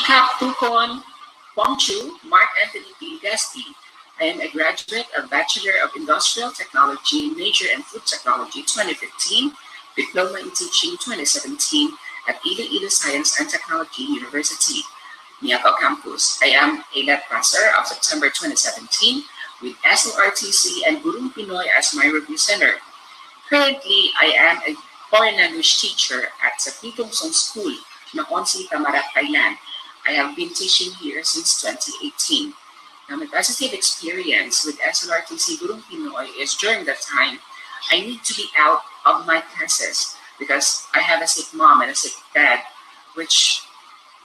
Kap Tukon Pongchu Mark Anthony P. Gasti. I am a graduate of Bachelor of Industrial Technology, major in Food Technology 2015, Diploma in Teaching 2017 at Iloilo Science and Technology University, Miaco Campus. I am a net passer of September 2017 with SLRTC and Gurung Pinoy as my review center. Currently, I am a foreign language teacher at sa Pitungsong School, Nakonsi, Tamarat, Thailand. I have been teaching here since 2018. Now, my positive experience with SLRTC Gurung Pinoy is during that time, I need to be out of my classes because I have a sick mom and a sick dad, which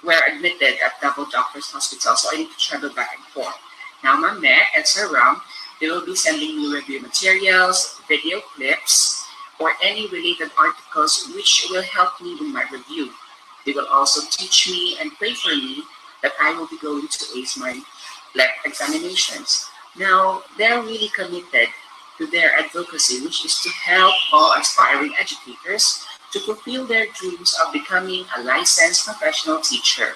were admitted at Double Doctors Hospital, so I need to travel back and forth. Now, Mame and Sir Ram, they will be sending me review materials, video clips, or any related articles which will help me in my review. They will also teach me and pray for me that I will be going to ace my examinations. Now, they're really committed to their advocacy, which is to help all aspiring educators to fulfill their dreams of becoming a licensed professional teacher.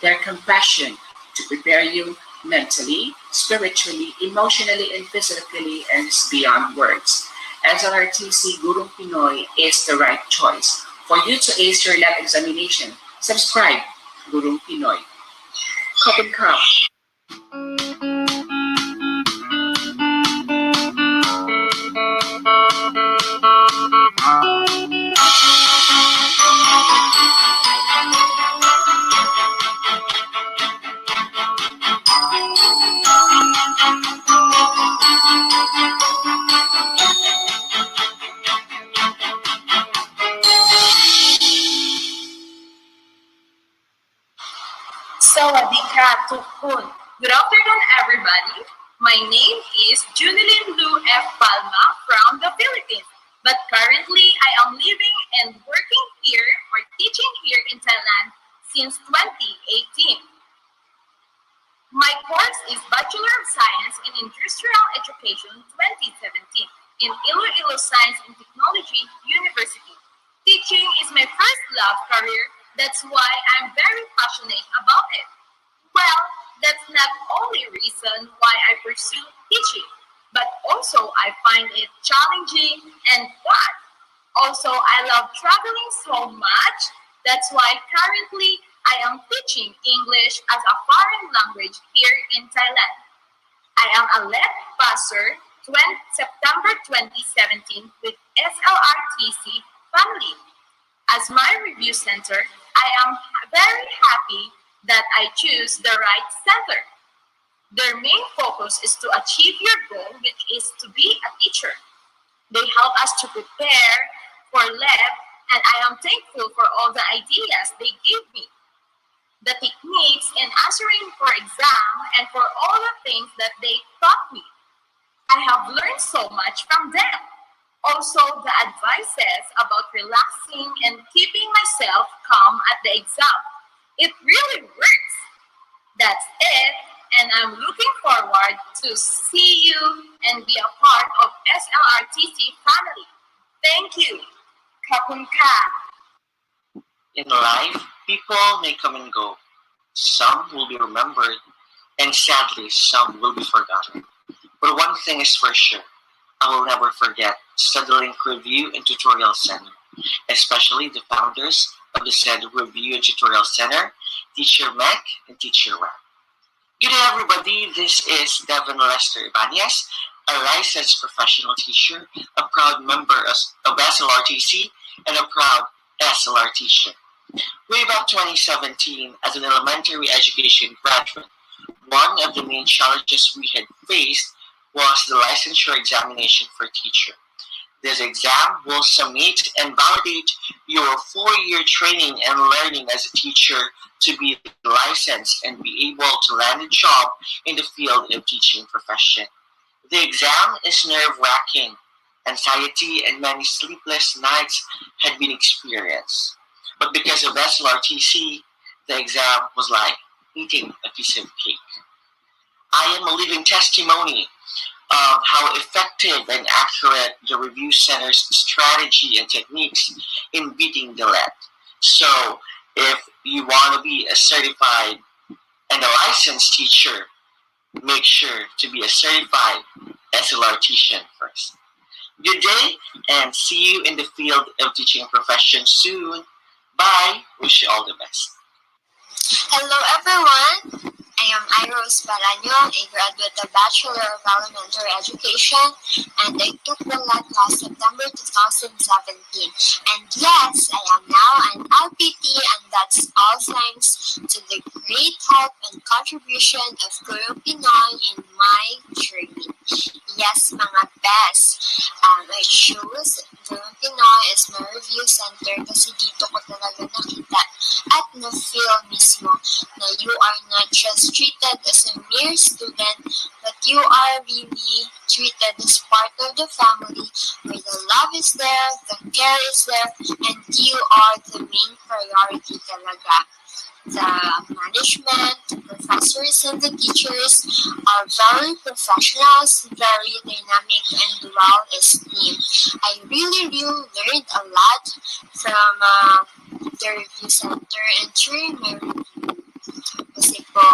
Their compassion to prepare you mentally, spiritually, emotionally, and physically is beyond words. SLRTC Gurung Pinoy is the right choice for you to ace your lab examination. Subscribe, Gurung Pinoy. Cup and cup. Sawadika Tukun. Good afternoon, everybody. My name is Junilin Lu F. Palma from the Philippines, but currently I am living and working here or teaching here in Thailand since 2018. My course is Bachelor of Science in Industrial Education 2017 in Iloilo Science and Technology University. Teaching is my first love career. That's why I'm very passionate about it. Well, that's not only reason why I pursue teaching, but also I find it challenging and fun. Also, I love traveling so much. That's why currently I am teaching English as a foreign language here in Thailand. I am a lead passer September 2017 with SLRTC family. As my review center, I am very happy that I choose the right center. Their main focus is to achieve your goal, which is to be a teacher. They help us to prepare for lab, and I am thankful for all the ideas they give me, the techniques in answering for exam, and for all the things that they taught me. I have learned so much from them. Also, the advices about relaxing and keeping myself calm at the exam. It really works. That's it, and I'm looking forward to see you and be a part of SLRTC family. Thank you. Kapun ka. In life, people may come and go. Some will be remembered, and sadly, some will be forgotten. But one thing is for sure, I will never forget Study Review and Tutorial Center, especially the founders of the said Review and Tutorial Center, Teacher Mac and Teacher Ram. Good day, everybody. This is Devin Lester Ibanez, a licensed professional teacher, a proud member of SLRTC, and a proud SLR teacher. Way back 2017, as an elementary education graduate, one of the main challenges we had faced was the licensure examination for teacher. This exam will submit and validate your 4-year training and learning as a teacher to be licensed and be able to land a job in the field of teaching profession. The exam is nerve-wracking. Anxiety and many sleepless nights had been experienced. But because of SLRTC, the exam was like eating a piece of cake. I am a living testimony of how effective and accurate the Review Center's strategy and techniques in beating the lead. So, If you want to be a certified and a licensed teacher, make sure to be a certified SLR-tician first. Good day, and see you in the field of teaching profession soon. Bye. Wish you all the best. Hello everyone! I am Iros Balanyo, a graduate of Bachelor of Elementary Education, and I took the LAT last September 2017. And yes, I am now an LPT, and that's all thanks to the great help and contribution of Guru Pinoy in my journey. Yes, mga best! I chose Guru Pinoy as my review center kasi dito ko talaga nakita at na-feel mismo na you are not just treated as a mere student, but you are really treated as part of the family where the love is there, the care is there, and you are the main priority talaga. The management, the professors, and the teachers are very professionals, very dynamic, and well esteemed. I really learned a lot from the review center and during my review. Kasi po,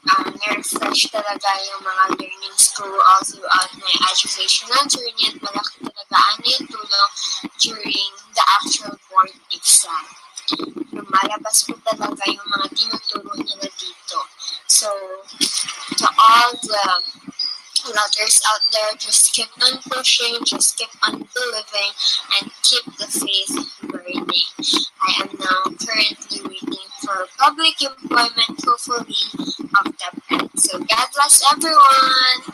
na-refresh talaga yung mga learnings ko all throughout my educational journey at malaki talaga ang tulong during the actual board exam. Lumalabas po talaga yung mga tinuturo nila dito. So, to all the letters out there, just keep on pushing, just keep on believing, and keep the faith burning. I am now currently waiting for public employment, hopefully, of the ProfEd. So, God bless everyone!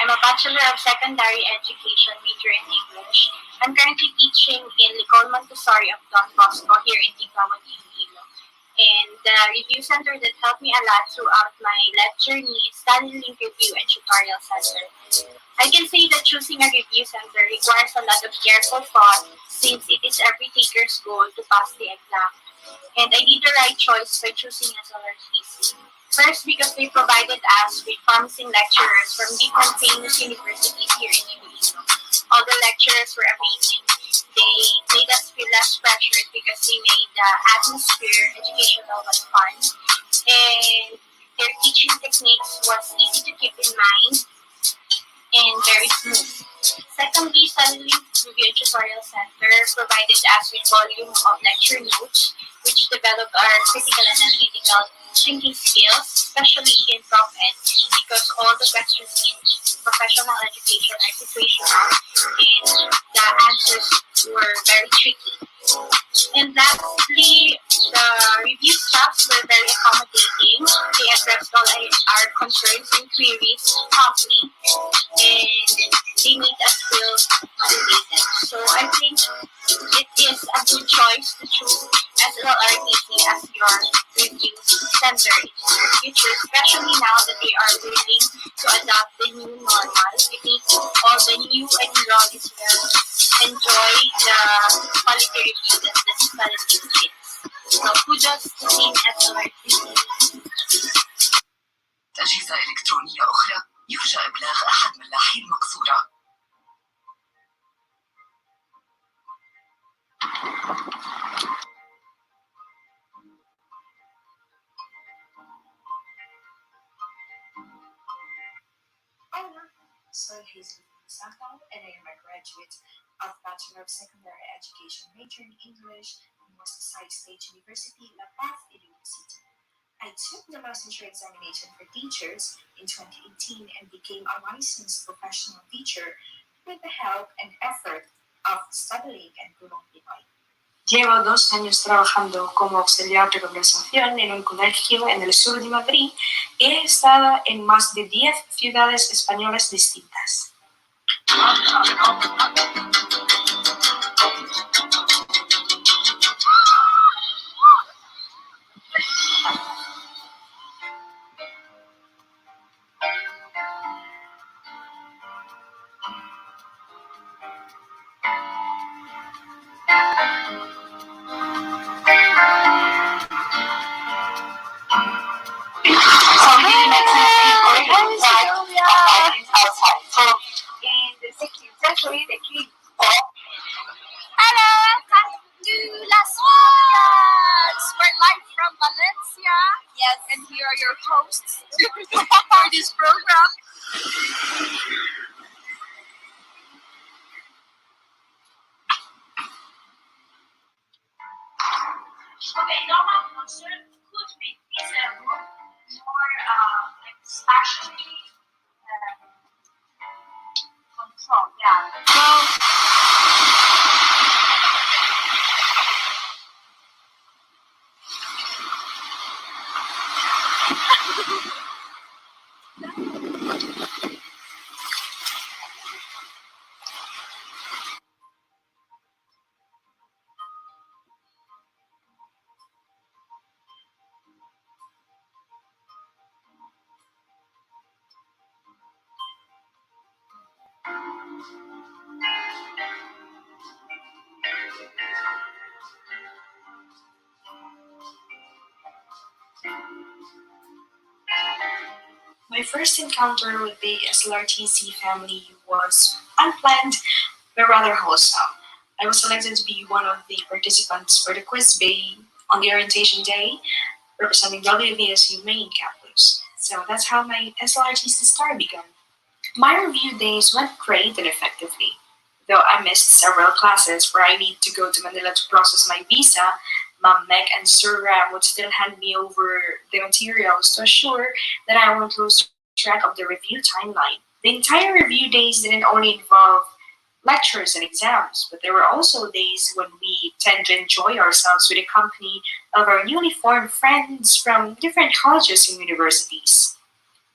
I'm a Bachelor of Secondary Education, major in English. I'm currently teaching in Licol Montessori of Don Bosco here in Tinglawan, Iloilo. And the review center that helped me a lot throughout my LET journey is Study Link Review and Tutorial Center. I can say that choosing a review center requires a lot of careful thought since it is every taker's goal to pass the exam. And I did the right choice by choosing SLR-TC. First, because they provided us with promising lecturers from different famous universities here in Iloilo. All the lecturers were amazing. They made us feel less pressured because they made the atmosphere educational but fun. And their teaching techniques was easy to keep in mind and very smooth. Secondly, Study Link Review and Tutorial Center provided us with volume of lecture notes which develop our critical and analytical thinking skills, especially in ProfEd, because all the questions in professional education are situational and the answers were very tricky. And lastly, the review staffs were very accommodating. They addressed all our concerns and queries promptly, and they made us feel motivated. So I think it is a good choice to choose SLR-TC as your review center in the future, especially now that they are willing to adopt the new normal. It needs all the new enrollees will enjoy the quality review that the study gives. So kudos to Team SLR-TC. أجهزة إلكترونية أخرى يرجى إبلاغ أحد ملاحي المقصورة. Soy Jesus Santo, and I am a graduate of Bachelor of Secondary Education, major in English from Moscow State University, La Paz, University. I took the licensure examination for teachers in 2018 and became a licensed professional teacher with the help and effort of Study Link and Guru Pinoy. Llevo 2 años trabajando como auxiliar de conversación en un colegio en el sur de Madrid y he estado en más de 10 ciudades españolas distintas. actually the kid. Hello, welcome to Las Vegas. We're live from Valencia. Yes, and here are your hosts for this program. Okay, normal concern could be is a room more like spatially control. Yeah. Well, My first encounter with the SLRTC family was unplanned but rather wholesome. I was selected to be one of the participants for the quiz bay on the orientation day, representing WVSU main campus. So that's how my SLRTC star began. My review days went great and effectively. Though I missed several classes where I need to go to Manila to process my visa, Ma'am Meg and Sir Ram would still hand me over the materials to assure that I won't lose track of the review timeline. The entire review days didn't only involve lectures and exams, but there were also days when we tend to enjoy ourselves with the company of our newly formed friends from different colleges and universities.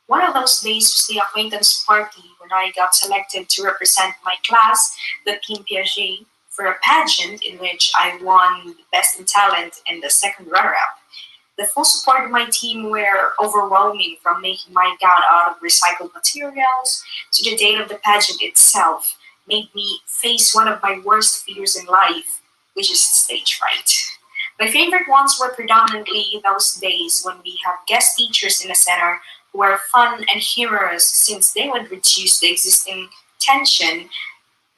One of those days was the acquaintance party when I got selected to represent my class, the Team Piaget, for a pageant in which I won Best in Talent and the second runner-up. The full support of my team were overwhelming, from making my gown out of recycled materials to the date of the pageant itself, made me face one of my worst fears in life, which is stage fright. My favorite ones were predominantly those days when we have guest teachers in the center who are fun and humorous, since they would reduce the existing tension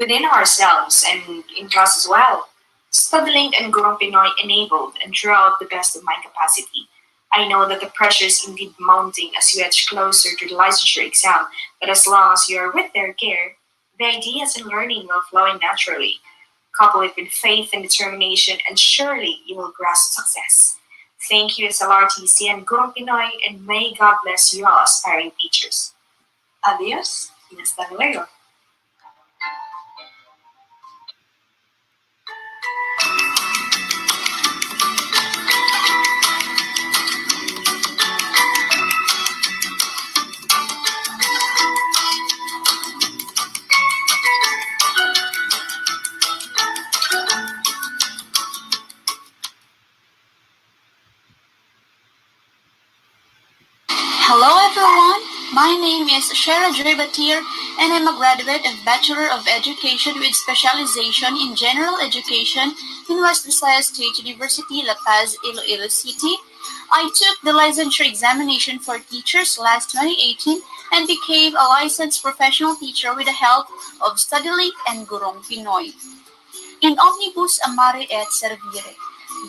within ourselves and in class as well. Studying and Gurong Pinoy enabled and drew out the best of my capacity. I know that the pressure is indeed mounting as you edge closer to the licensure exam, but as long as you are with their care, the ideas and learning will flow in naturally. Couple it with faith and determination, and surely you will grasp success. Thank you, SLRTC and Gurong Pinoy, and may God bless you all aspiring teachers. Adios, y hasta luego. Hello everyone, my name is Shara Drebatir and I'm a graduate of Bachelor of Education with specialization in General Education in West Visayas State University, La Paz, Iloilo City. I took the licensure examination for teachers last 2018 and became a licensed professional teacher with the help of StudyLink and Gurong Pinoy. In omnibus amare et servire.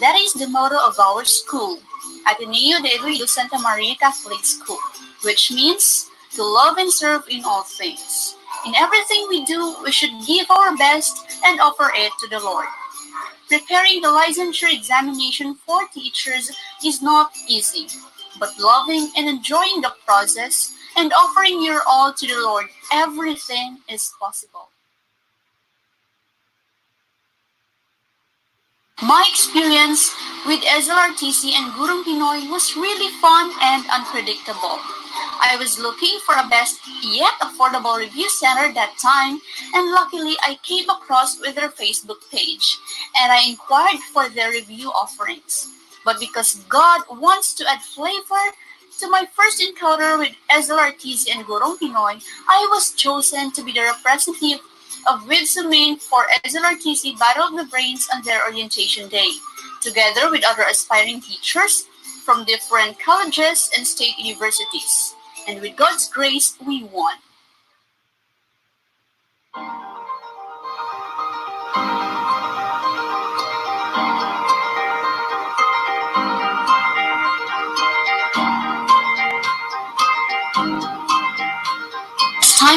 That is the motto of our school, Ateneo de Iloilo Santa Maria Catholic School, which means to love and serve in all things. In everything we do, we should give our best and offer it to the Lord. Preparing the licensure examination for teachers is not easy, but loving and enjoying the process and offering your all to the Lord, everything is possible. My experience with SLRTC and Gurong Pinoy was really fun and unpredictable. I was looking for a best yet affordable review center that time, and luckily I came across with their Facebook page, and I inquired for their review offerings. But because God wants to add flavor to my first encounter with SLRTC and Gurong Pinoy, I was chosen to be the representative of Widsumain for SLRTC Battle of the Brains on their orientation day, together with other aspiring teachers from different colleges and state universities. And with God's grace, we won.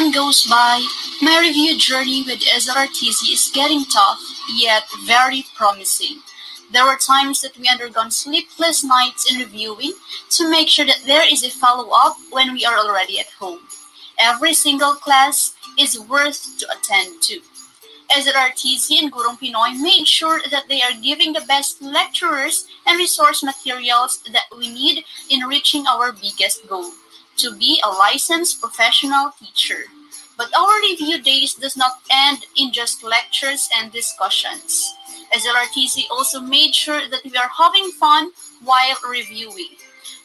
time goes by, my review journey with SLRTC is getting tough, yet very promising. There were times that we undergone sleepless nights in reviewing to make sure that there is a follow-up when we are already at home. Every single class is worth to attend to. SLRTC and Gurong Pinoy made sure that they are giving the best lecturers and resource materials that we need in reaching our biggest goal, to be a licensed professional teacher. But our review days does not end in just lectures and discussions. SLRTC also made sure that we are having fun while reviewing.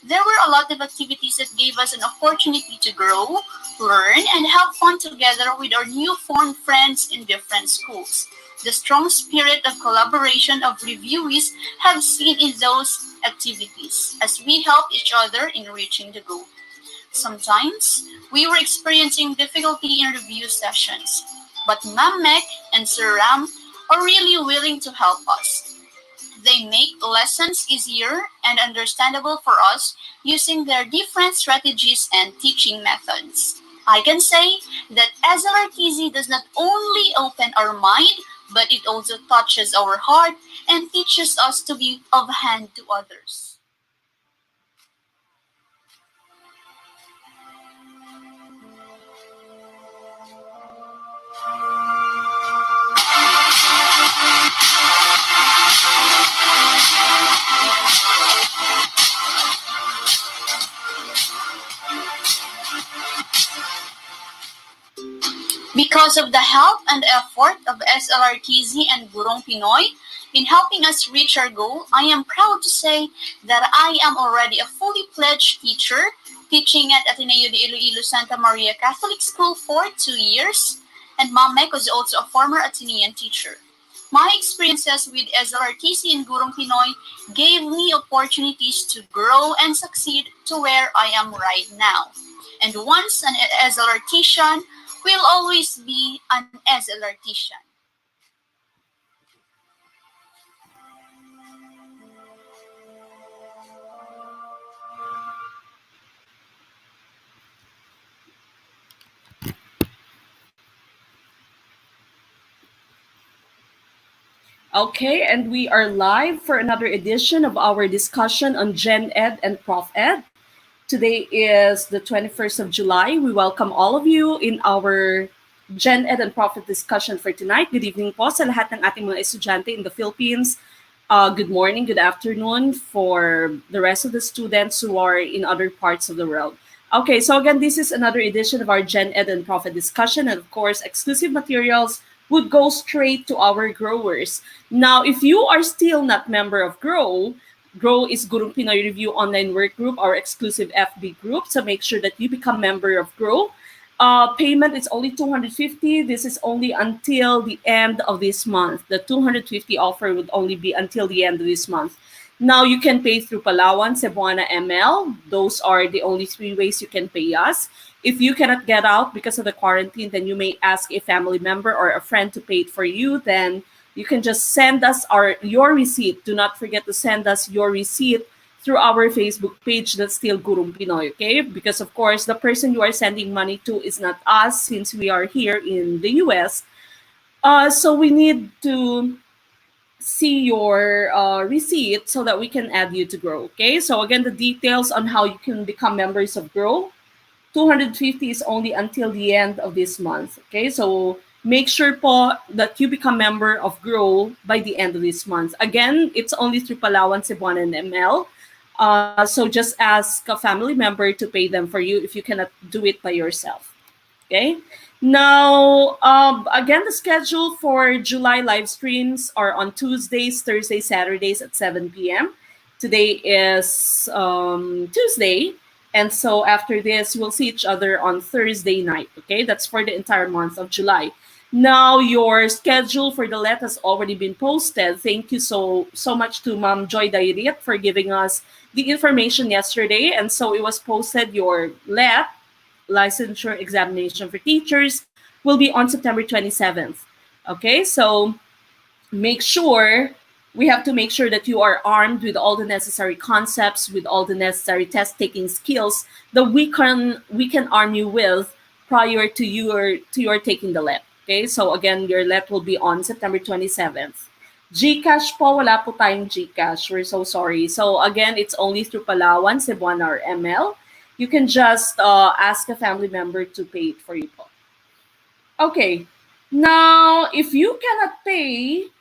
There were a lot of activities that gave us an opportunity to grow, learn, and have fun together with our new formed friends in different schools. The strong spirit of collaboration of reviewees have seen in those activities as we help each other in reaching the goal. Sometimes, we were experiencing difficulty in review sessions, but Ma'am Mek and Sir Ram are really willing to help us. They make lessons easier and understandable for us using their different strategies and teaching methods. I can say that SLRTZ does not only open our mind, but it also touches our heart and teaches us to be of hand to others. Because of the help and effort of SLRTZ and Gurong Pinoy in helping us reach our goal, I am proud to say that I am already a fully pledged teacher, teaching at Ateneo de Iloilo Santa Maria Catholic School for 2 years, and Ma'am Mek was also a former Atenean teacher. My experiences with SLRTC and Gurong Pinoy gave me opportunities to grow and succeed to where I am right now. And once an SLRTician, will always be an SLRTician. Okay, and we are live for another edition of our discussion on GenEd and ProfEd. Today is the 21st of July. We welcome all of you in our GenEd and ProfEd discussion for tonight. Good evening po sa lahat ng ating mga estudyante in the Philippines. Good morning, good afternoon for the rest of the students who are in other parts of the world. Okay, so again, this is another edition of our GenEd and ProfEd discussion. And of course, exclusive materials would go straight to our growers. Now, if you are still not member of Grow is Gurong Pinoy Review Online Work Group, our exclusive FB group. So make sure that you become member of Grow. Payment is only $250. This is only until the end of this month. The $250 offer would only be until the end of this month. Now you can pay through Palawan, Cebuana, ML. Those are the only 3 ways you can pay us. If you cannot get out because of the quarantine, then you may ask a family member or a friend to pay it for you. Then you can just send us your receipt. Do not forget to send us your receipt through our Facebook page, that's still Gurong Pinoy, okay? Because of course, the person you are sending money to is not us since we are here in the US. So we need to see your receipt so that we can add you to Grow, okay? So again, the details on how you can become members of Grow, $250 is only until the end of this month, okay? So make sure po that you become member of Grow by the end of this month. Again, it's only through Palawan, Cebuana, and ML. So just ask a family member to pay them for you if you cannot do it by yourself, okay? Now, again, the schedule for July live streams are on Tuesdays, Thursdays, Saturdays at 7 p.m. Today is Tuesday. And so after this, we'll see each other on Thursday night, okay? That's for the entire month of July. Now, your schedule for the let has already been posted. Thank you so much to Ma'am Joy Dairit for giving us the information yesterday. And so it was posted, your let, licensure examination for teachers, will be on September 27th. Okay, so we have to make sure that you are armed with all the necessary concepts, with all the necessary test-taking skills that we can arm you with prior to your taking the let. Okay, so again, your let will be on September 27th. GCash po, wala po tayong GCash. We're so sorry. So again, it's only through Palawan, Cebuana, or ML. You can just ask a family member to pay it for you po. Okay, now if you cannot pay,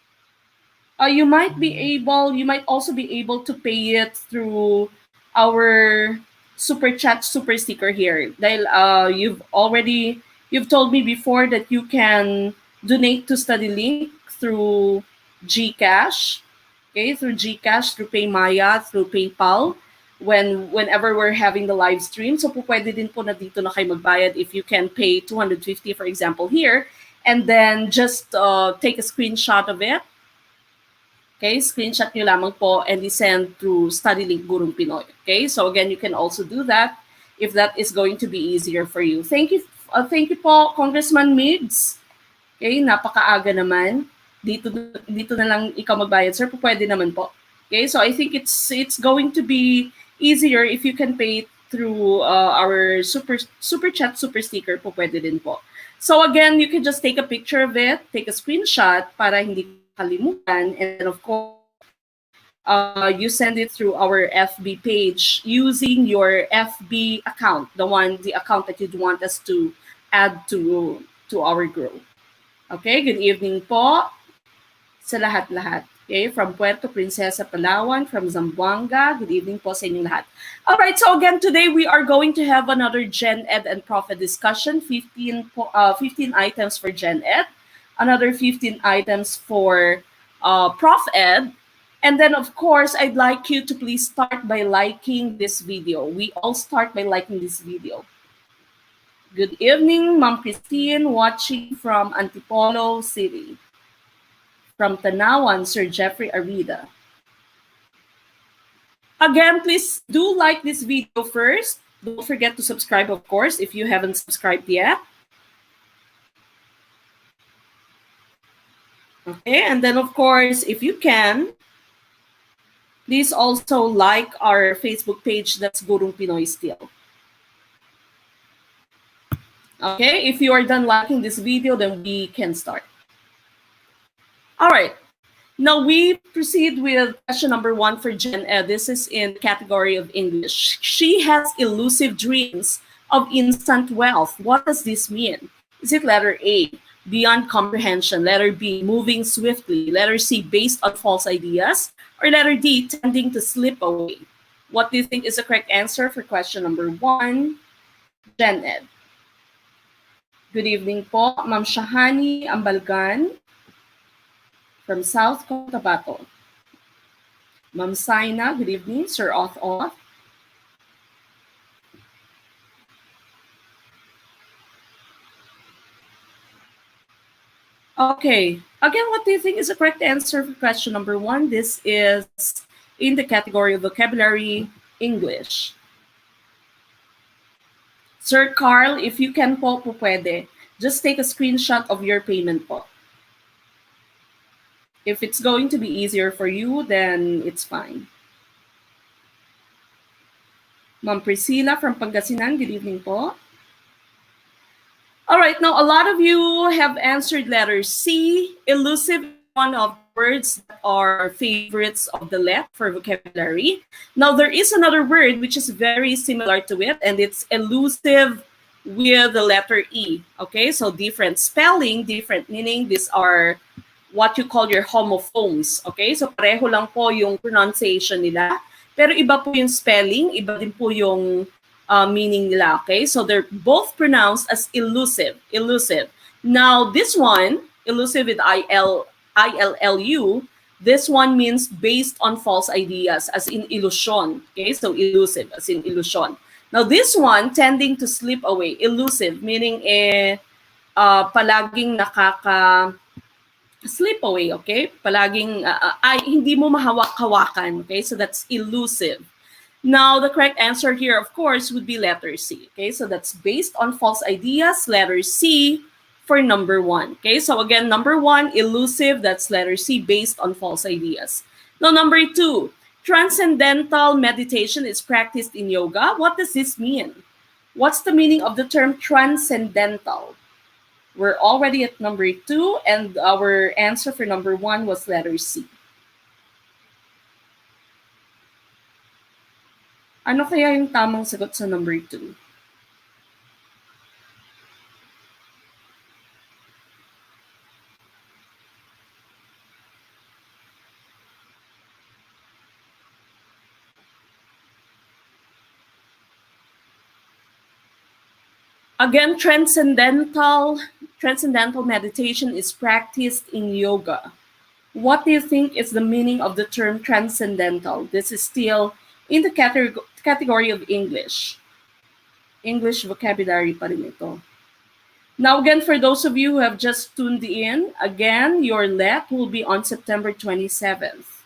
you might also be able to pay it through our super chat super sticker here. Dahil you've told me before that you can donate to StudyLink through GCash, okay, through GCash, through PayMaya, through PayPal, whenever we're having the live stream. So po pwede din po na dito na kayo magbayad if you can pay 250, for example, here, and then just take a screenshot of it. Okay, screenshot nyo lamang po and send through StudyLink Gurong Pinoy. Okay, so again, you can also do that if that is going to be easier for you. Thank you po, Congressman Migs. Okay, napakaaga naman. Dito na lang ikaw magbayad, sir. Pwede naman po. Okay, so I think it's going to be easier if you can pay through our super chat super sticker. Pwede din po. So again, you can just take a picture of it, take a screenshot para hindi kalimutan, and of course, you send it through our FB page using your FB account, the account that you'd want us to add to our group. Okay, good evening po sa lahat-lahat. Okay, from Puerto Princesa, Palawan, from Zamboanga, good evening po sa inyong lahat. All right, so again, today we are going to have another GenEd and ProfEd discussion, 15 items for GenEd, another 15 items for ProfEd. And then, of course, I'd like you to please start by liking this video. We all start by liking this video. Good evening, Ma'am Christine, watching from Antipolo City. From Tanawan, Sir Jeffrey Arida. Again, please do like this video first. Don't forget to subscribe, of course, if you haven't subscribed yet. Okay, and then, of course, if you can, please also like our Facebook page, that's Gurong Pinoy still. Okay, if you are done liking this video, then we can start. All right, now we proceed with question number 1 for GenEd. This is in the category of English. She has elusive dreams of instant wealth. What does this mean? Is it letter A, beyond comprehension, letter B, moving swiftly, letter C, based on false ideas, or letter D, tending to slip away? What do you think is the correct answer for question number 1, GenEd? Good evening po, Ma'am Shahani Ambalgan from South Cotabato. Ma'am Saina, good evening. Sir Oth. Okay, again, what do you think is the correct answer for question number 1? This is in the category of vocabulary English. Sir Carl, if you can po pwede, just take a screenshot of your payment po. If it's going to be easier for you, then it's fine. Ma'am Priscilla from Pangasinan, good evening po. All right, now a lot of you have answered letter C. Elusive is one of the words that are favorites of the LET for vocabulary. Now there is another word which is very similar to it, and it's elusive with the letter E. Okay, so different spelling, different meaning. These are what you call your homophones. Okay, so pareho lang po yung pronunciation nila, pero iba po yung spelling, iba din po yung meaning nila. Okay, so they're both pronounced as elusive. Now this one, elusive with ILLU, this one means based on false ideas, as in illusion. Okay, so elusive as in illusion. Now this one, tending to slip away, elusive, meaning palaging slip away, okay? Palaging hindi mo mahawak-hawakan, okay? So that's elusive. Now, the correct answer here, of course, would be letter C, okay? So that's based on false ideas, letter C for number 1, okay? So again, number 1, elusive, that's letter C, based on false ideas. Now, number 2, transcendental meditation is practiced in yoga. What does this mean? What's the meaning of the term transcendental? We're already at number 2, and our answer for number 1 was letter C. Ano kaya yung tamang sagot sa number 2? Again, transcendental meditation is practiced in yoga. What do you think is the meaning of the term transcendental? This is still in the category of English. English vocabulary pa rin ito. Now again, for those of you who have just tuned in, again, your LET will be on September 27th.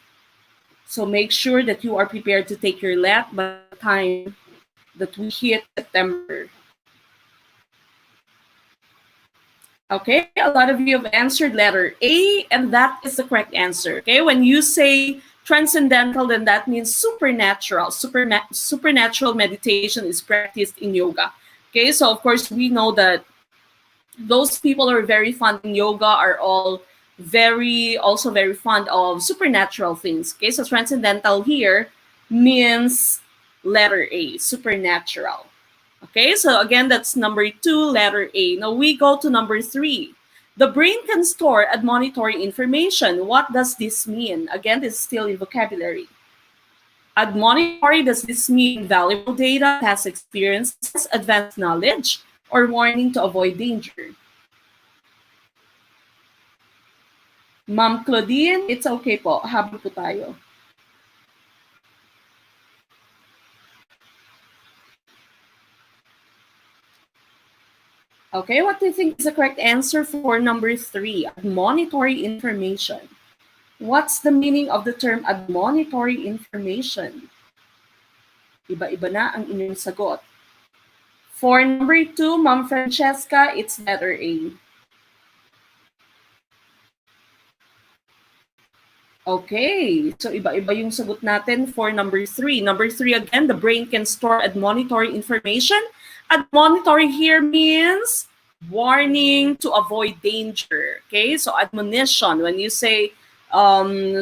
So make sure that you are prepared to take your LET by the time that we hit September. Okay, a lot of you have answered letter A, and that is the correct answer. Okay, when you say transcendental, then that means supernatural. Supernatural meditation is practiced in yoga. Okay, so of course we know that those people who are very fond in yoga are all also very fond of supernatural things. Okay, so transcendental here means letter A, supernatural. Okay, so again, that's number 2, letter A. Now we go to number 3. The brain can store admonitory information. What does this mean? Again, this is still in vocabulary. Admonitory, does this mean valuable data, past experiences, advanced knowledge, or warning to avoid danger? Ma'am Claudine, it's okay po. Habol po tayo. Okay, what do you think is the correct answer for number 3? Admonitory information. What's the meaning of the term admonitory information? Iba-iba na ang inyong sagot. For number 2, Ma'am Francesca, it's letter A. Okay, so iba-iba yung sagot natin for number 3. Number 3 again, the brain can store admonitory information. Admonitory here means warning to avoid danger. Okay, so admonition, when you say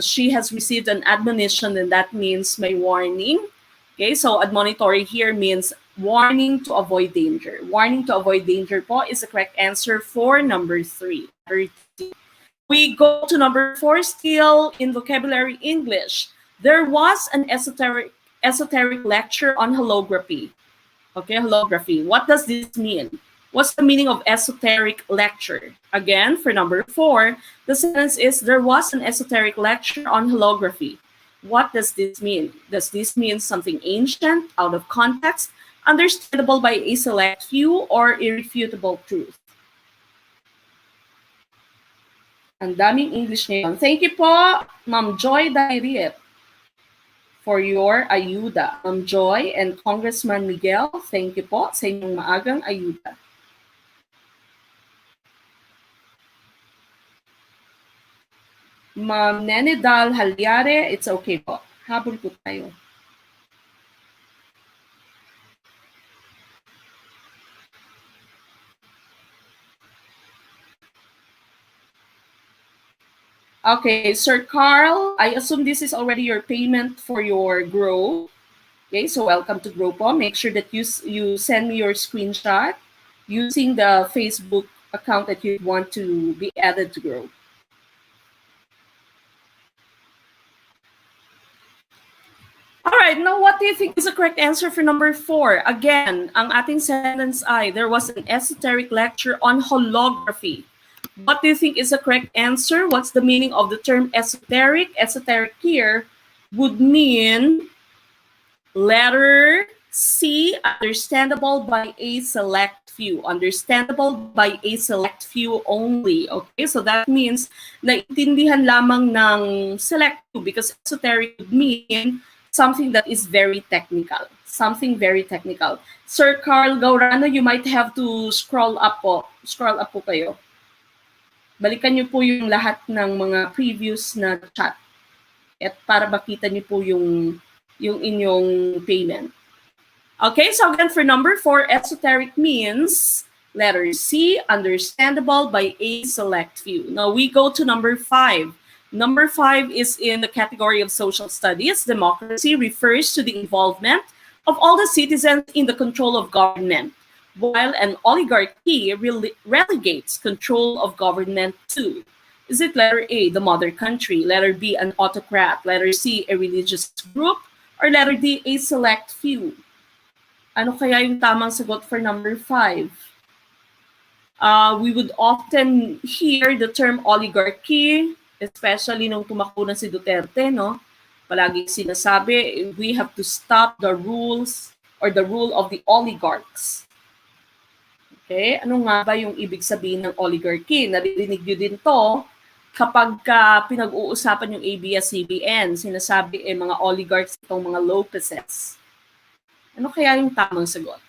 she has received an admonition, then that means may warning. Okay, so admonitory here means warning to avoid danger. Warning to avoid danger po is the correct answer for number 3. We go to number 4, still in vocabulary English. There was an esoteric lecture on holography. Okay, holography. What does this mean? What's the meaning of esoteric lecture? Again, for number 4, the sentence is, there was an esoteric lecture on holography. What does this mean? Does this mean something ancient, out of context, understandable by a select few, or irrefutable truth? Ang daming English ngayon. Thank you po, Ma'am Joy Dairit, for your ayuda. Ma'am Joy and Congressman Miguel, thank you po sa inyong maagang ayuda. Ma'am Nenedal Halyare, it's okay po. Habol po tayo. Okay, Sir Carl, I assume this is already your payment for your Grow. Okay, so welcome to Grow po. Make sure that you send me your screenshot using the Facebook account that you want to be added to Grow. All right, now what do you think is the correct answer for number 4? Again, ang ating sentence ay, there was an esoteric lecture on holography. What do you think is the correct answer? What's the meaning of the term esoteric? Esoteric here would mean letter C, understandable by a select few. Understandable by a select few only. Okay, so that means naiintindihan lamang ng select few, because esoteric would mean something that is very technical. Something very technical. Sir Carl Gaurano, you might have to scroll up po. Scroll up po kayo. Balikan niyo po yung lahat ng mga previous na chat at para makita niyo po yung inyong payment. Okay, so again, for number 4, esoteric means letter C, understandable by a select few. Now we go to number 5. Number 5 is in the category of social studies. Democracy refers to the involvement of all the citizens in the control of government, while an oligarchy relegates control of government to. Is it letter A, the mother country, letter B, an autocrat, letter C, a religious group, or letter D, a select few? Ano kaya yung tamang sagot for number 5? We would often hear the term oligarchy, especially nung tumakbo na si Duterte, no? Palagi sinasabi, we have to stop the rules or the rule of the oligarchs. Okay? Ano nga ba yung ibig sabihin ng oligarchy? Naririnig nyo din to kapag pinag-uusapan yung ABS-CBN. Sinasabi mga oligarchs itong mga Lopezes. Ano kaya yung tamang sagot?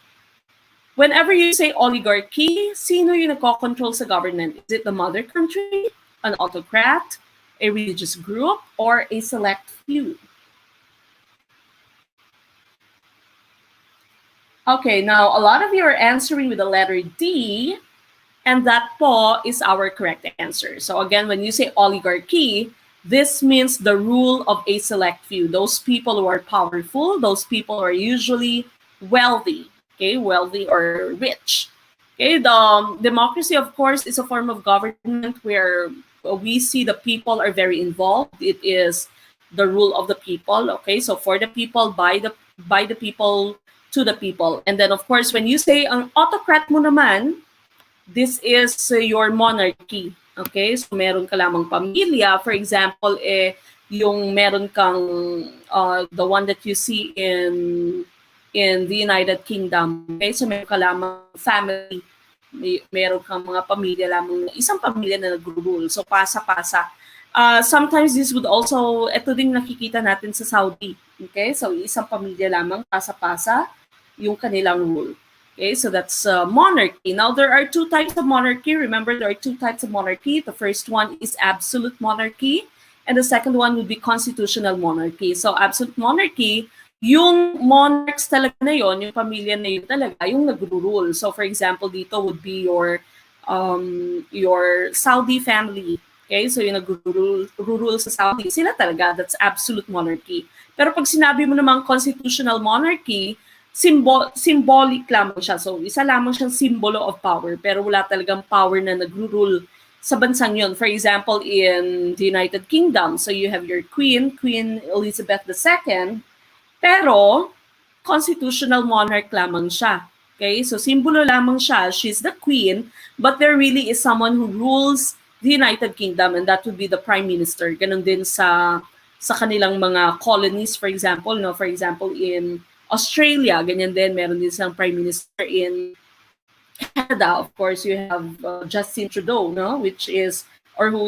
Whenever you say oligarchy, sino yung nagko-control sa government? Is it the mother country, an autocrat, a religious group, or a select few? Okay, now a lot of you are answering with the letter D, and that po is our correct answer. So again, when you say oligarchy, this means the rule of a select few. Those people who are powerful, those people who are usually wealthy, okay, wealthy or rich. Okay, the democracy, of course, is a form of government where we see the people are very involved. It is the rule of the people, okay? So for the people, by the people, to the people. And then, of course, when you say ang autocrat mo naman, this is your monarchy. Okay? So meron ka lamang pamilya. For example, yung meron kang the one that you see in the United Kingdom. Okay? So meron ka lamang family. Meron kang mga pamilya lamang, isang pamilya na nag-rule. So pasa-pasa. Sometimes this would also, ito din nakikita natin sa Saudi. Okay? So isang pamilya lamang, pasa-pasa yung kanilang rule. Okay, so that's monarchy. Now, there are 2 types of monarchy. Remember, there are 2 types of monarchy. The first one is absolute monarchy, and the second one would be constitutional monarchy. So, absolute monarchy, yung monarchs talaga na yun, yung pamilya na yun talaga, yung nag-rule. So, for example, dito would be your Saudi family. Okay, so yung nag-rule sa Saudi, sila talaga, that's absolute monarchy. Pero pag sinabi mo namang constitutional monarchy, symbolic lamang siya. So, isa lamang siyang symbolo of power, pero wala talagang power na nag-rule sa bansang yun. For example, in the United Kingdom, so you have your Queen Elizabeth II, pero constitutional monarch lamang siya. Okay? So, symbolo lamang siya. She's the queen, but there really is someone who rules the United Kingdom, and that would be the Prime Minister. Ganon din sa kanilang mga colonies, for example. No? For example, in Australia, ganyan din, meron din silang Prime Minister. In Canada, of course, you have Justin Trudeau, no? Who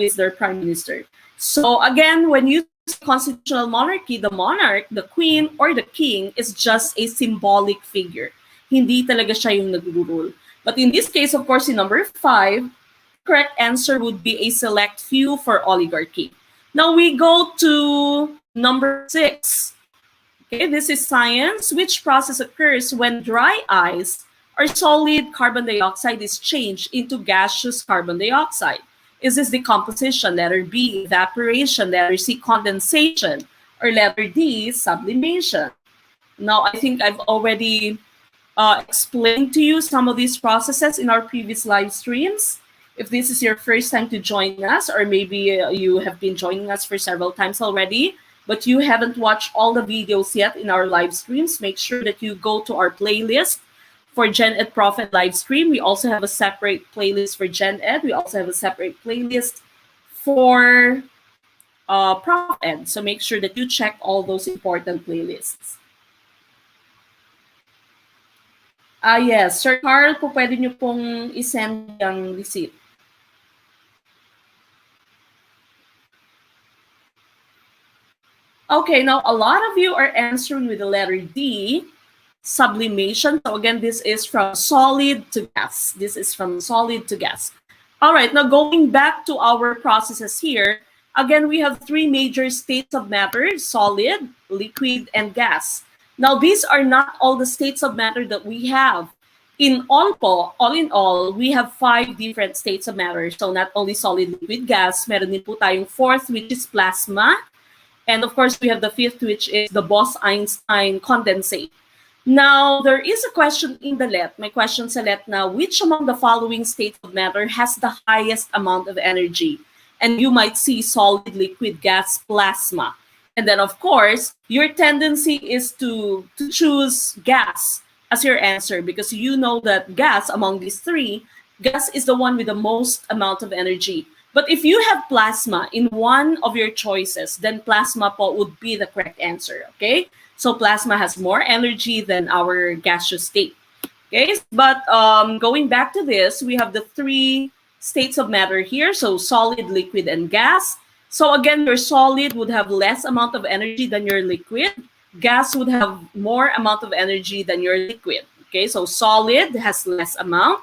is their Prime Minister. So again, when you say constitutional monarchy, the monarch, the queen, or the king is just a symbolic figure. Hindi talaga siya yung nag-rule. But in this case, of course, in number 5, correct answer would be a select few for oligarchy. Now we go to number 6. Okay, this is science. Which process occurs when dry ice or solid carbon dioxide is changed into gaseous carbon dioxide? Is this decomposition? Letter B, evaporation. Letter C, condensation. Or letter D, sublimation. Now, I think I've already explained to you some of these processes in our previous live streams. If this is your first time to join us, or maybe you have been joining us for several times already, but you haven't watched all the videos yet in our live streams, make sure that you go to our playlist for GenEd ProfEd live stream. We also have a separate playlist for GenEd. We also have a separate playlist for ProfEd. So make sure that you check all those important playlists. Yes, Sir Carl, po pwede nyo pong isend yung receipt. Okay, now a lot of you are answering with the letter D, sublimation. So again, this is from solid to gas. This is from solid to gas. All right, now going back to our processes here, again, we have three major states of matter: solid, liquid, and gas. Now, these are not all the states of matter that we have. All in all, we have 5 different states of matter. So not only solid, liquid, gas, meron din po tayong fourth, which is plasma. And of course, we have the fifth, which is the Bose-Einstein condensate. Now, there is a question in the LET. May question sa LET now, which among the following states of matter has the highest amount of energy? And you might see solid, liquid, gas, plasma. And then, of course, your tendency is to choose gas as your answer because you know that gas, among these 3, gas is the one with the most amount of energy. But if you have plasma in one of your choices, then plasma po would be the correct answer, okay? So plasma has more energy than our gaseous state, okay? But going back to this, we have the 3 states of matter here, so solid, liquid, and gas. So again, your solid would have less amount of energy than your liquid. Gas would have more amount of energy than your liquid, okay? So solid has less amount.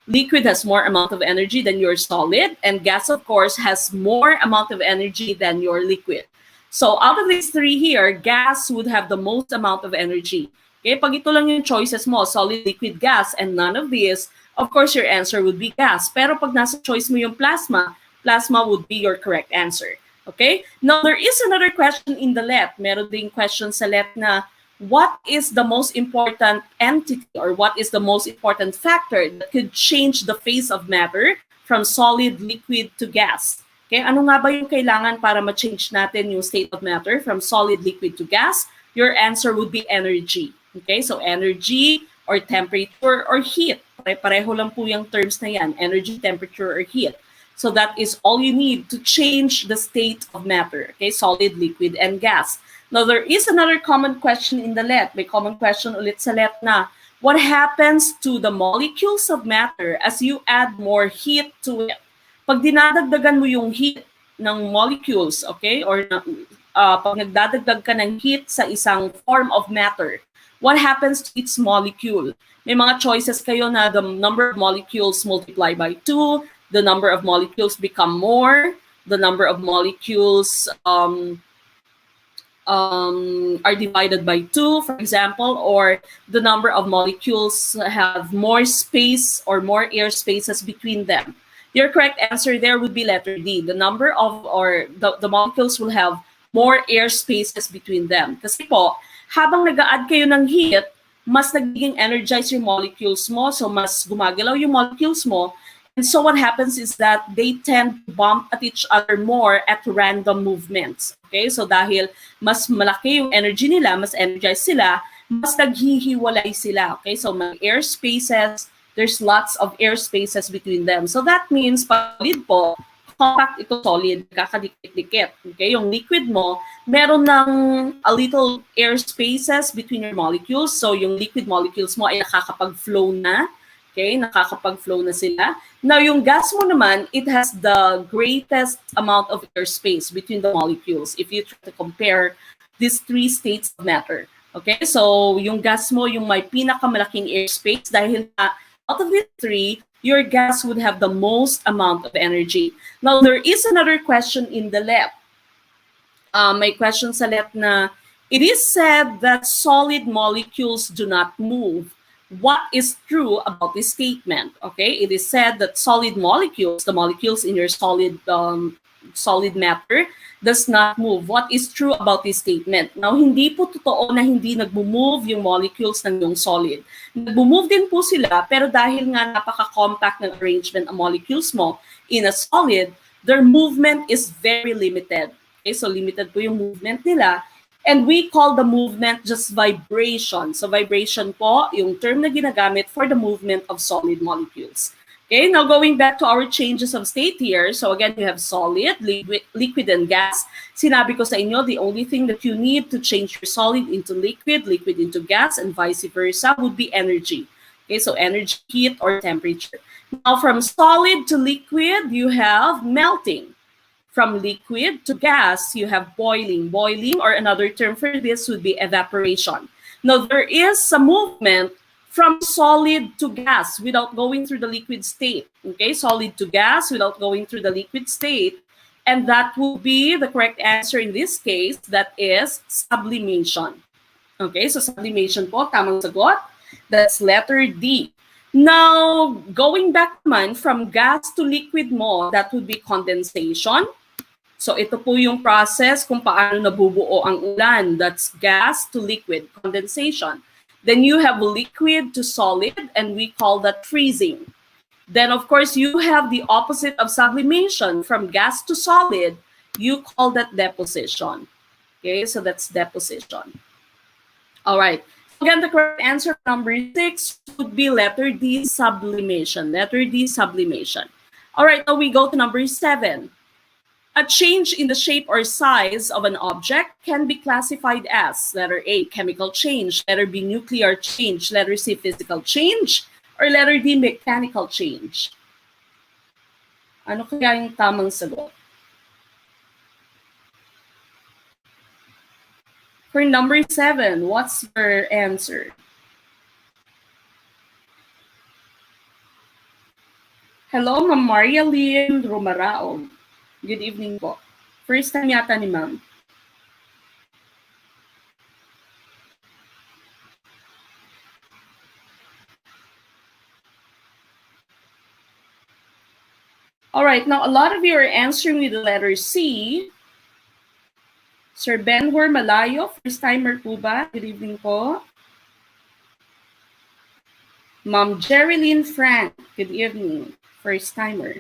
Liquid has more amount of energy than your solid, and gas, of course, has more amount of energy than your liquid. So out of these 3 here, gas would have the most amount of energy. Okay, pag ito lang yung choices mo, solid, liquid, gas, and none of these, of course, your answer would be gas. Pero pag nasa choice mo yung plasma, plasma would be your correct answer. Okay? Now, there is another question in the LET. Meron ding question sa LET na, what is the most important entity or what is the most important factor that could change the phase of matter from solid, liquid to gas? Okay, ano nga ba yung kailangan para ma-change natin yung state of matter from solid, liquid to gas? Your answer would be energy. Okay, so energy or temperature or heat. Pare-pareho lang po yung terms na yan, energy, temperature, or heat. So that is all you need to change the state of matter. Okay, solid, liquid, and gas. Now, there is another common question in the LET. May common question ulit sa LET na, what happens to the molecules of matter as you add more heat to it? Pag dinadagdagan mo yung heat ng molecules, okay, or pag nagdadagdag ka ng heat sa isang form of matter, what happens to its molecule? May mga choices kayo na the number of molecules multiply by 2, the number of molecules become more, the number of molecules are divided by 2, for example, or the number of molecules have more space or more air spaces between them. Your correct answer there would be letter D. The number of, or the molecules will have more air spaces between them. Kasi po, habang nag-a-add kayo ng heat, mas nagiging energized yung molecules mo, so mas gumagalaw yung molecules mo. And so what happens is that they tend to bump at each other more at random movements. Okay, so dahil mas malaki yung energy nila, mas energized sila, mas naghihiwalay sila. Okay, so may air spaces, there's lots of air spaces between them. So that means, solid po, compact ito solid, kakadikit-dikit. Okay, yung liquid mo, meron ng a little air spaces between your molecules. So yung liquid molecules mo ay nakakapag-flow na. Okay, nakakapag-flow na sila. Now, yung gas mo naman, it has the greatest amount of air space between the molecules if you try to compare these 3 states of matter. Okay, so yung gas mo, yung may pinakamalaking air space dahil out of these 3, your gas would have the most amount of energy. Now, there is another question in the LET. May question sa LET na, it is said that solid molecules do not move. What is true about this statement? Okay, it is said that solid molecules, the molecules in your solid matter, does not move. What is true about this statement? Now, hindi po totoo na hindi nagmo-move yung molecules ng yung solid. Nagmo-move din po sila, pero dahil nga napaka-compact ng arrangement ng molecules mo in a solid, their movement is very limited. Okay, so limited po yung movement nila. And we call the movement just vibration. So vibration po, yung term na ginagamit for the movement of solid molecules. Okay, now going back to our changes of state here. So again, you have solid, liquid, and gas. Sinabi ko sa inyo, the only thing that you need to change your solid into liquid, liquid into gas, and vice versa would be energy. Okay, so energy, heat, or temperature. Now from solid to liquid, you have melting. From liquid to gas, you have boiling. Boiling, or another term for this, would be evaporation. Now, there is a movement from solid to gas without going through the liquid state. Okay, solid to gas without going through the liquid state. And that would be the correct answer in this case, that is sublimation. Okay, so sublimation po, tamang sagot. That's letter D. Now, going back naman from gas to liquid mo, that would be condensation. So ito po yung process kung paano nabubuo ang ulan. That's gas to liquid, condensation. Then you have liquid to solid, and we call that freezing. Then, of course, you have the opposite of sublimation. From gas to solid, you call that deposition. Okay, so that's deposition. All right. Again, the correct answer number 6 would be letter D, sublimation. Letter D, sublimation. All right, now we go to number 7. A change in the shape or size of an object can be classified as letter A, chemical change, letter B, nuclear change, letter C, physical change, or letter D, mechanical change. Ano kaya yung tamang sagot? For number 7, what's your answer? Hello, Ma'am Maria Lynn Romarao. Good evening po. First time yata ni Ma'am. All right, now a lot of you are answering with the letter C. Sir Benhur Malayo, first timer po ba? Good evening po. Ma'am Jerilyn Frank, good evening. First timer.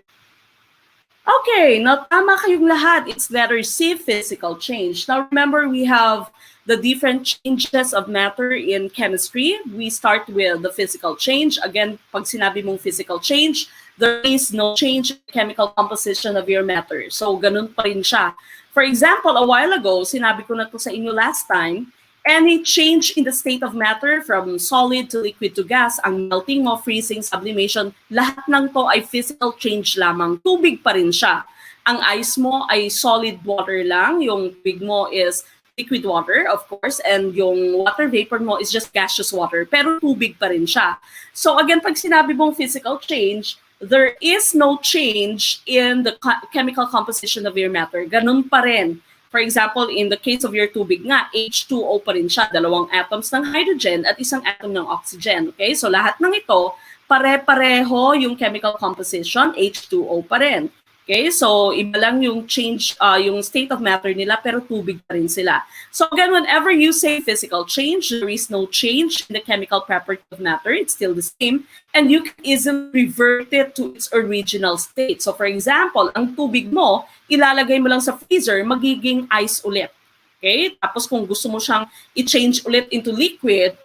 Okay, now tama kayong lahat. It's letter C, physical change. Now remember, we have the different changes of matter in chemistry. We start with the physical change. Again, pag sinabi mong physical change, there is no change in the chemical composition of your matter. So, ganun pa rin siya. For example, a while ago, sinabi ko na to sa inyo last time, any change in the state of matter from solid to liquid to gas, ang melting mo, freezing, sublimation, lahat ng to ay physical change lamang. Tubig pa rin siya. Ang ice mo ay solid water lang. Yung tubig mo is liquid water, of course, and yung water vapor mo is just gaseous water. Pero tubig pa rin siya. So again, pag sinabi mong physical change, there is no change in the chemical composition of your matter. Ganun pa rin. For example, in the case of your tubig nga, H2O pa rin siya. Dalawang atoms ng hydrogen at isang atom ng oxygen. Okay? So lahat ng ito, pare-pareho yung chemical composition, H2O pa rin. Okay? So iba lang yung change, yung state of matter nila, pero tubig pa rin sila. So again, whenever you say physical change, there is no change in the chemical property of matter. It's still the same. And you can easily revert it to its original state. So for example, ang tubig mo, ilalagay mo lang sa freezer, magiging ice ulit. Okay? Tapos kung gusto mo siyang i-change ulit into liquid,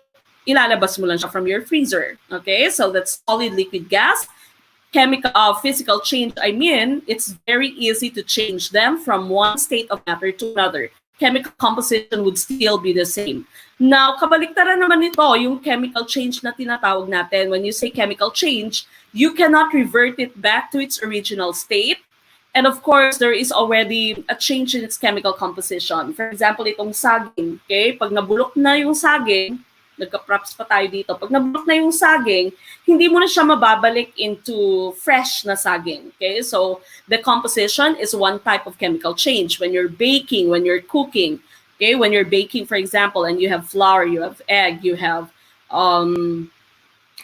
ilalabas mo lang siya from your freezer. Okay? So that's solid, liquid, gas. Chemical, physical change, I mean, it's very easy to change them from one state of matter to another. Chemical composition would still be the same. Now, kabaliktaran naman nito, yung chemical change na tinatawag natin. When you say chemical change, you cannot revert it back to its original state. And of course, there is already a change in its chemical composition. For example, itong saging. Okay? Pag nabulok na yung saging, nagka-props pa tayo dito. Pag nabulok na yung saging, hindi mo na siya mababalik into fresh na saging. Okay? So, the composition is one type of chemical change. When you're baking, when you're cooking, okay? When you're baking, for example, and you have flour, you have egg, you have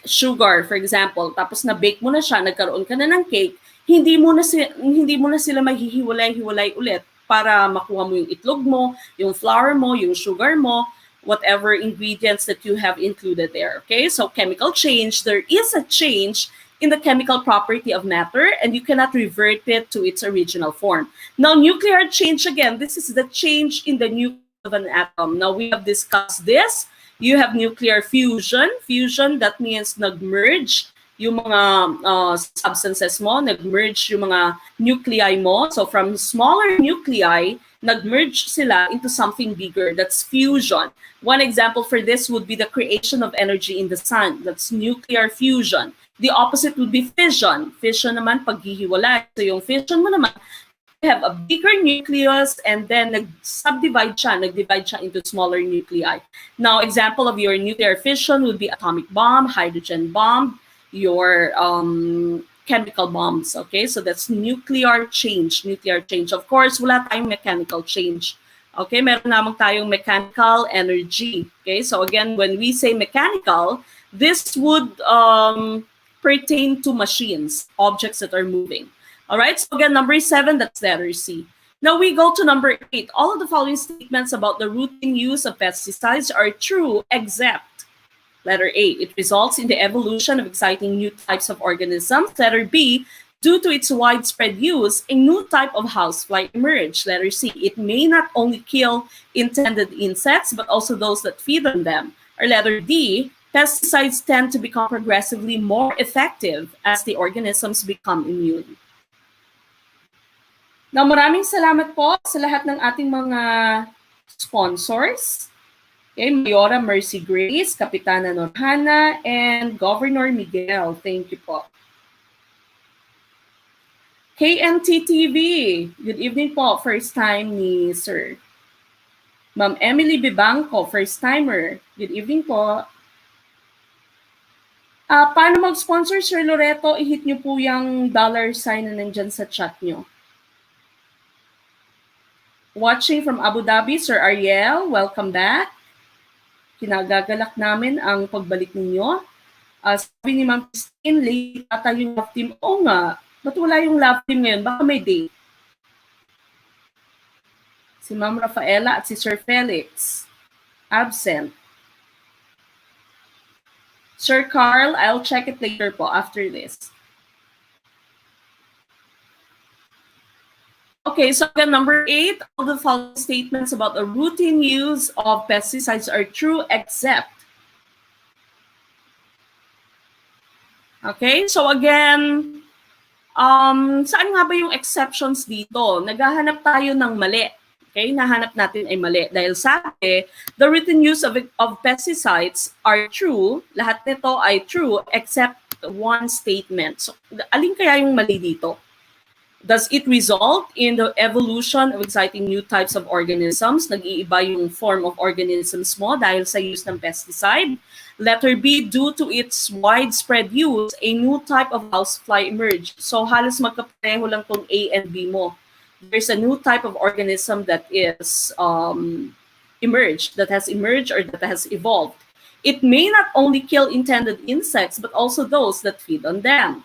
sugar, for example, tapos na-bake mo na siya, nagkaroon ka na ng cake, hindi mo na sila maghihiwalay-hiwalay ulit para makuha mo yung itlog mo, yung flour mo, yung sugar mo, whatever ingredients that you have included there. Okay, so chemical change, there is a change in the chemical property of matter and you cannot revert it to its original form. Now, nuclear change, again, this is the change in the nucleus of an atom. Now, we have discussed this. You have nuclear fusion. Fusion, that means nag-merge yung mga substances mo, nag-merge yung mga nuclei mo. So, from smaller nuclei, nag-merge sila into something bigger. That's fusion. One example for this would be the creation of energy in the sun. That's nuclear fusion. The opposite would be fission. Fission naman, paghihiwalay. So yung fission mo naman, you have a bigger nucleus and then nag-divide siya into smaller nuclei. Now, example of your nuclear fission would be atomic bomb, hydrogen bomb, your chemical bombs, okay? So that's nuclear change. Of course, wala tayong mechanical change Okay, meron namang tayong mechanical energy. Okay, so again, when we say mechanical, this would pertain to machines, objects that are moving. All right, so again, number 7, that's letter C. Now we go to number 8. All of the following statements about the routine use of pesticides are true except letter A. It results in the evolution of exciting new types of organisms. Letter B. Due to its widespread use, a new type of housefly emerged. Letter C. It may not only kill intended insects, but also those that feed on them. Or letter D. Pesticides tend to become progressively more effective as the organisms become immune. Now, maraming salamat po sa lahat ng ating mga sponsors. Okay, Mayora Mercy Grace, Kapitana Norhana, and Governor Miguel. Thank you po. KNT TV, good evening po. First time ni Sir. Ma'am Emily Bibangco, first timer. Good evening po. Paano mag-sponsor, Sir Loreto? I-hit nyo po yung $sign na nandyan sa chat nyo. Watching from Abu Dhabi, Sir Ariel, welcome back. Kinagagalak namin ang pagbalik ninyo. Sabi ni Ma'am Christine, late ata yung love team. Oo nga, ba't wala yung love team ngayon? Baka may date. Si Ma'am Rafaela at si Sir Felix, absent. Sir Carl, I'll check it later po after this. Okay, so again, number 8, all the following statements about the routine use of pesticides are true except. Okay, so again, saan nga ba yung exceptions dito? Naghahanap tayo ng mali. Okay, nahanap natin ay mali. Dahil sabi, the routine use of pesticides are true. Lahat nito ay true except one statement. So, alin kaya yung mali dito? Does it result in the evolution of exciting new types of organisms? Nag-iiba yung form of organisms mo dahil sa use ng pesticide. Letter B, due to its widespread use, a new type of housefly emerged. So halos magkapareho lang tong A and B mo. There's a new type of organism that is emerged, that has emerged or that has evolved. It may not only kill intended insects, but also those that feed on them.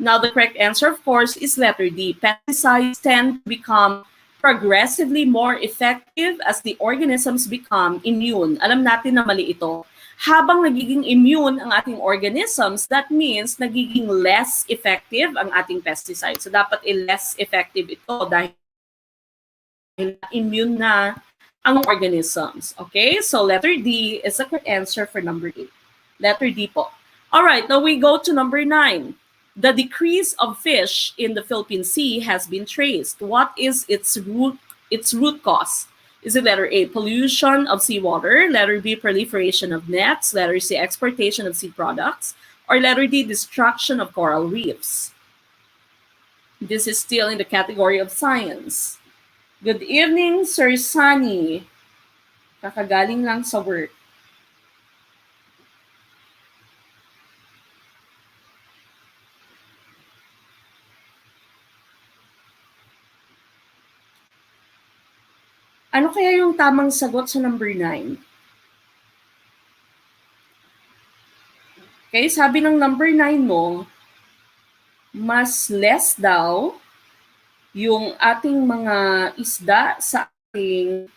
Now, the correct answer, of course, is letter D. Pesticides tend to become progressively more effective as the organisms become immune. Alam natin na mali ito. Habang nagiging immune ang ating organisms, that means nagiging less effective ang ating pesticides. So, dapat less effective ito dahil immune na ang organisms. Okay? So, letter D is the correct answer for number 8. Letter D po. All right, now we go to number 9. The decrease of fish in the Philippine Sea has been traced. What is its root cause? Is it letter A, pollution of seawater, letter B, proliferation of nets, letter C, exportation of sea products, or letter D, destruction of coral reefs? This is still in the category of science. Good evening, Sir Sunny. Kakagaling lang sa work. Ano kaya yung tamang sagot sa number 9? Okay, sabi ng number 9 mo, mas less daw yung ating mga isda sa ating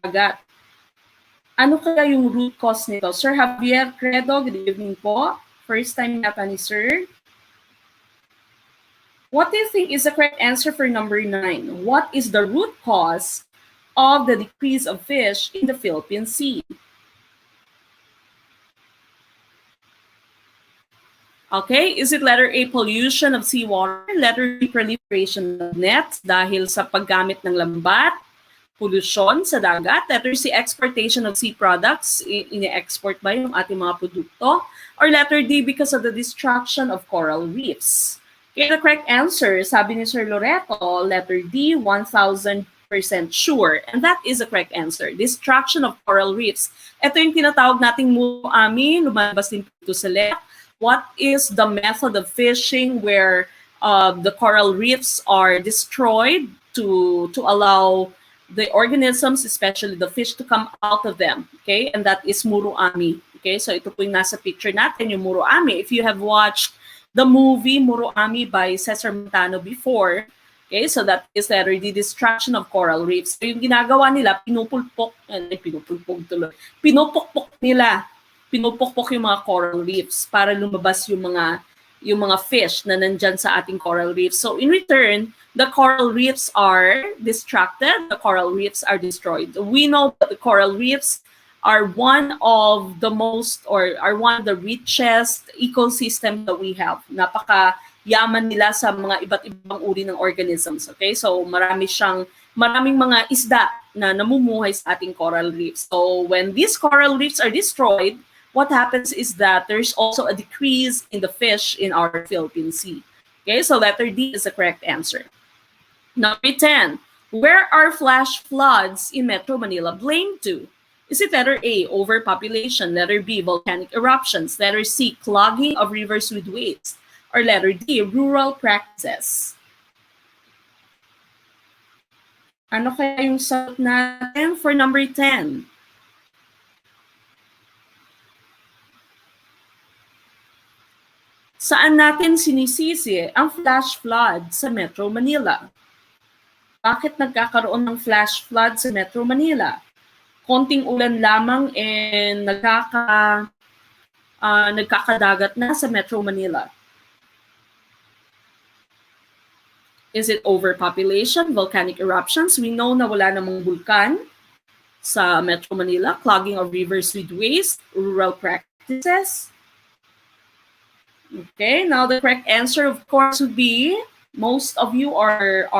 dagat. Ano kaya yung root cause nito? Sir Javier Credo, good evening po. First time yata ni Sir. What do you think is the correct answer for number 9? What is the root cause of the decrease of fish in the Philippine Sea? Okay, is it letter A, pollution of seawater, letter B, proliferation of nets dahil sa paggamit ng lambat, pollution sa dagat, letter C, exportation of sea products, ini-export ba yung ating mga produkto, or letter D, because of the destruction of coral reefs? Okay, the correct answer, sabi ni Sir Loreto, letter D, 1,000% sure. And that is the correct answer. Destruction of coral reefs. Ito yung tinatawag nating muami, lumabas din ito sa left. What is the method of fishing where the coral reefs are destroyed to allow the organisms, especially the fish, to come out of them. Okay, and that is muroami. Okay, so ito po yung nasa picture natin, yung muroami. If you have watched the movie Muroami by Cesar Montano before, okay, so that is letter D, destruction of coral reefs. So yung ginagawa nila, pinupukpok nila. Pinupukpok yung mga coral reefs para lumabas yung mga fish na nandyan sa ating coral reefs. So in return, the coral reefs are distracted, the coral reefs are destroyed. We know that the coral reefs are one of the most, or are one of the richest ecosystem that we have. Napaka-yaman nila sa mga iba't ibang uri ng organisms. Okay, so maraming mga isda na namumuhay sa ating coral reefs. So when these coral reefs are destroyed, what happens is that there's also a decrease in the fish in our Philippine Sea. Okay, so letter D is the correct answer. Number 10, where are flash floods in Metro Manila blamed to? Is it letter A, overpopulation, letter B, volcanic eruptions, letter C, clogging of rivers with waste, or letter D, rural practices? Ano kaya yung sagot natin for number 10? Saan natin sinisisi ang flash flood sa Metro Manila? Bakit nagkakaroon ng flash flood sa Metro Manila? Konting ulan lamang and nagkakadagat na sa Metro Manila. Is it overpopulation, volcanic eruptions? We know na wala namang bulkan sa Metro Manila, clogging of rivers with waste, rural practices. Okay, now the correct answer, of course, would be, most of you are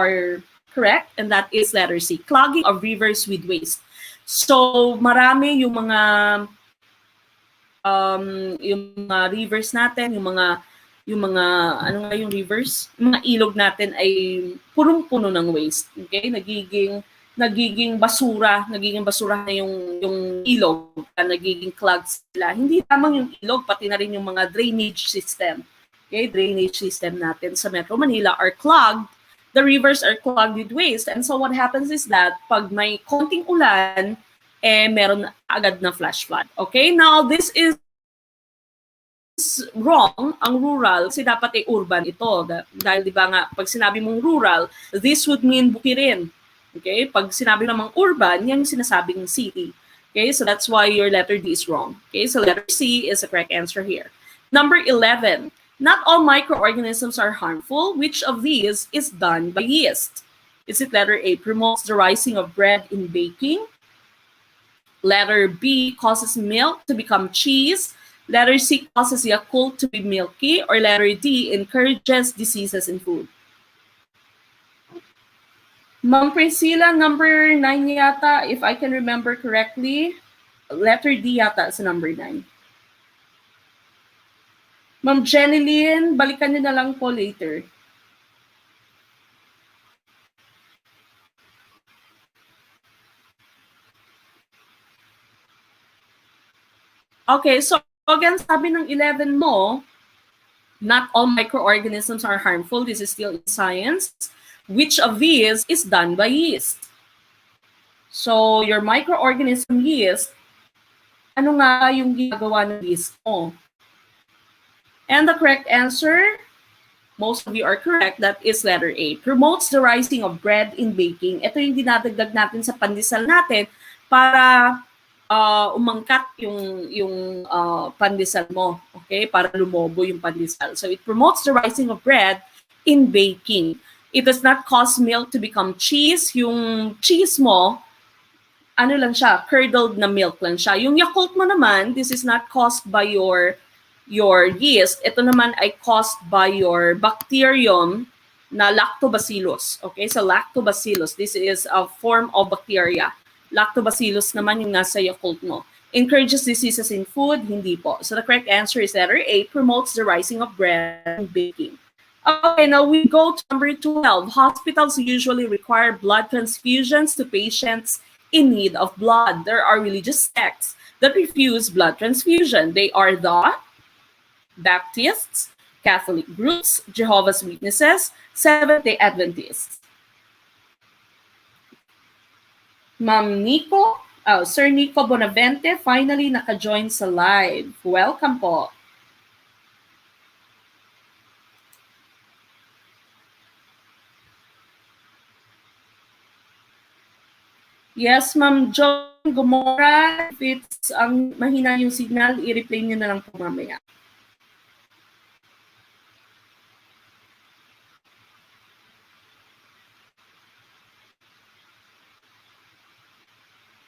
correct, and that is letter C, clogging of rivers with waste. So, marami yung mga rivers natin, yung mga ano nga yung rivers, yung mga ilog natin ay punong-puno ng waste. Okay? Nagiging basura na yung ilog, nagiging clogged sila. Hindi lamang yung ilog, pati na rin yung mga drainage system. Okay? Drainage system natin sa Metro Manila are clogged. The rivers are clogged with waste. And so what happens is that pag may konting ulan, meron agad na flash flood. Okay? Now, this is wrong, ang rural, kasi dapat ay urban ito. Dahil di ba nga, pag sinabi mong rural, this would mean bukirin. Okay? Pag sinabi namang urban, yan yung sinasabing city. Okay? So that's why your letter D is wrong. Okay? So letter C is the correct answer here. Number 11, not all microorganisms are harmful. Which of these is done by yeast? Is it letter A, promotes the rising of bread in baking? Letter B, causes milk to become cheese? Letter C, causes Yakult to be milky? Or letter D, encourages diseases in food? Ma'am Priscilla, number 9 yata, if I can remember correctly. Letter D yata sa number 9. Ma'am Jeneline, balikan niyo na lang po later. Okay, so again, sabi ng 11 mo, not all microorganisms are harmful. This is still in science. Which of these is done by yeast? So, your microorganism yeast, ano nga yung ginagawa ng yeast mo? And the correct answer, most of you are correct, that is letter A. Promotes the rising of bread in baking. Ito yung dinadagdag natin sa pandesal natin para umangkat yung pandesal mo, okay? Para lumobo yung pandesal. So it promotes the rising of bread in baking. It does not cause milk to become cheese. Yung cheese mo, ano lang siya, curdled na milk lang siya. Yung Yakult mo naman, this is not caused by your yeast. Ito naman ay caused by your bacterium na lactobacillus. Okay, so lactobacillus, this is a form of bacteria. Lactobacillus naman yung nasa Yakult mo. Encourages diseases in food? Hindi po. So the correct answer is letter A, promotes the rising of bread and baking. Okay, now we go to number 12. Hospitals usually require blood transfusions to patients in need of blood. There are religious sects that refuse blood transfusion. They are the Baptists, Catholic groups, Jehovah's Witnesses, Seventh-day Adventists. Ma'am Nico, Sir Nico Bonavente, finally naka-join sa live. Welcome po. Yes, Ma'am John Gomora, if it's ang mahina yung signal, i-replay niyo na lang po mamaya.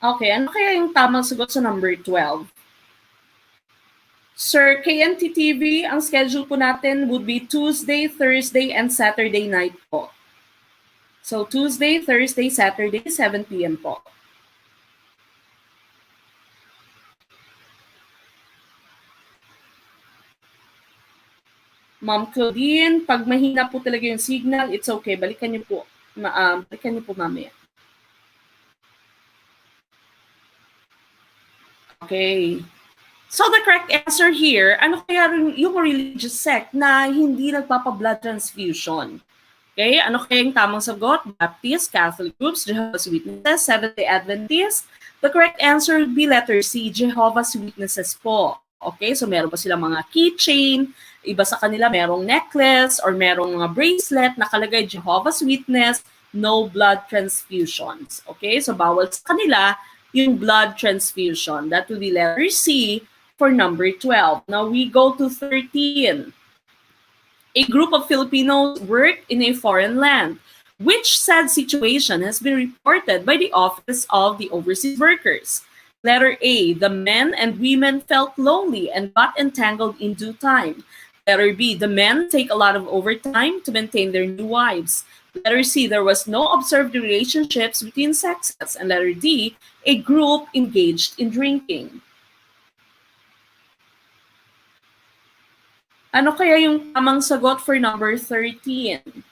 Okay, ano kaya yung tamang sagot sa number 12? Sir, KNTTV, ang schedule po natin would be Tuesday, Thursday, and Saturday night po. So, Tuesday, Thursday, Saturday, 7 p.m. po. Ma'am Claudine, pag mahina po talaga yung signal, it's okay. Balikan niyo po. Balikan niyo po mamaya. Okay. So the correct answer here, ano kaya yung religious sect na hindi nagpapa-blood transfusion? Okay, ano kaya yung tamang sagot? Baptist, Catholic groups, Jehovah's Witnesses, Seventh-day Adventists. The correct answer would be letter C, Jehovah's Witnesses po. Okay, so meron pa silang mga keychain, iba sa kanila merong necklace or merong mga bracelet nakalagay Jehovah's Witness, no blood transfusions. Okay, so bawal sa kanila yung blood transfusion. That will be letter C for number 12. Now we go to 13. A group of Filipinos work in a foreign land. Which sad situation has been reported by the Office of the Overseas Workers? Letter A, the men and women felt lonely and got entangled in due time. Letter B, the men take a lot of overtime to maintain their new wives. Letter C, there was no observed relationships between sexes. And letter D, a group engaged in drinking. Ano kaya yung tamang sagot for number 13?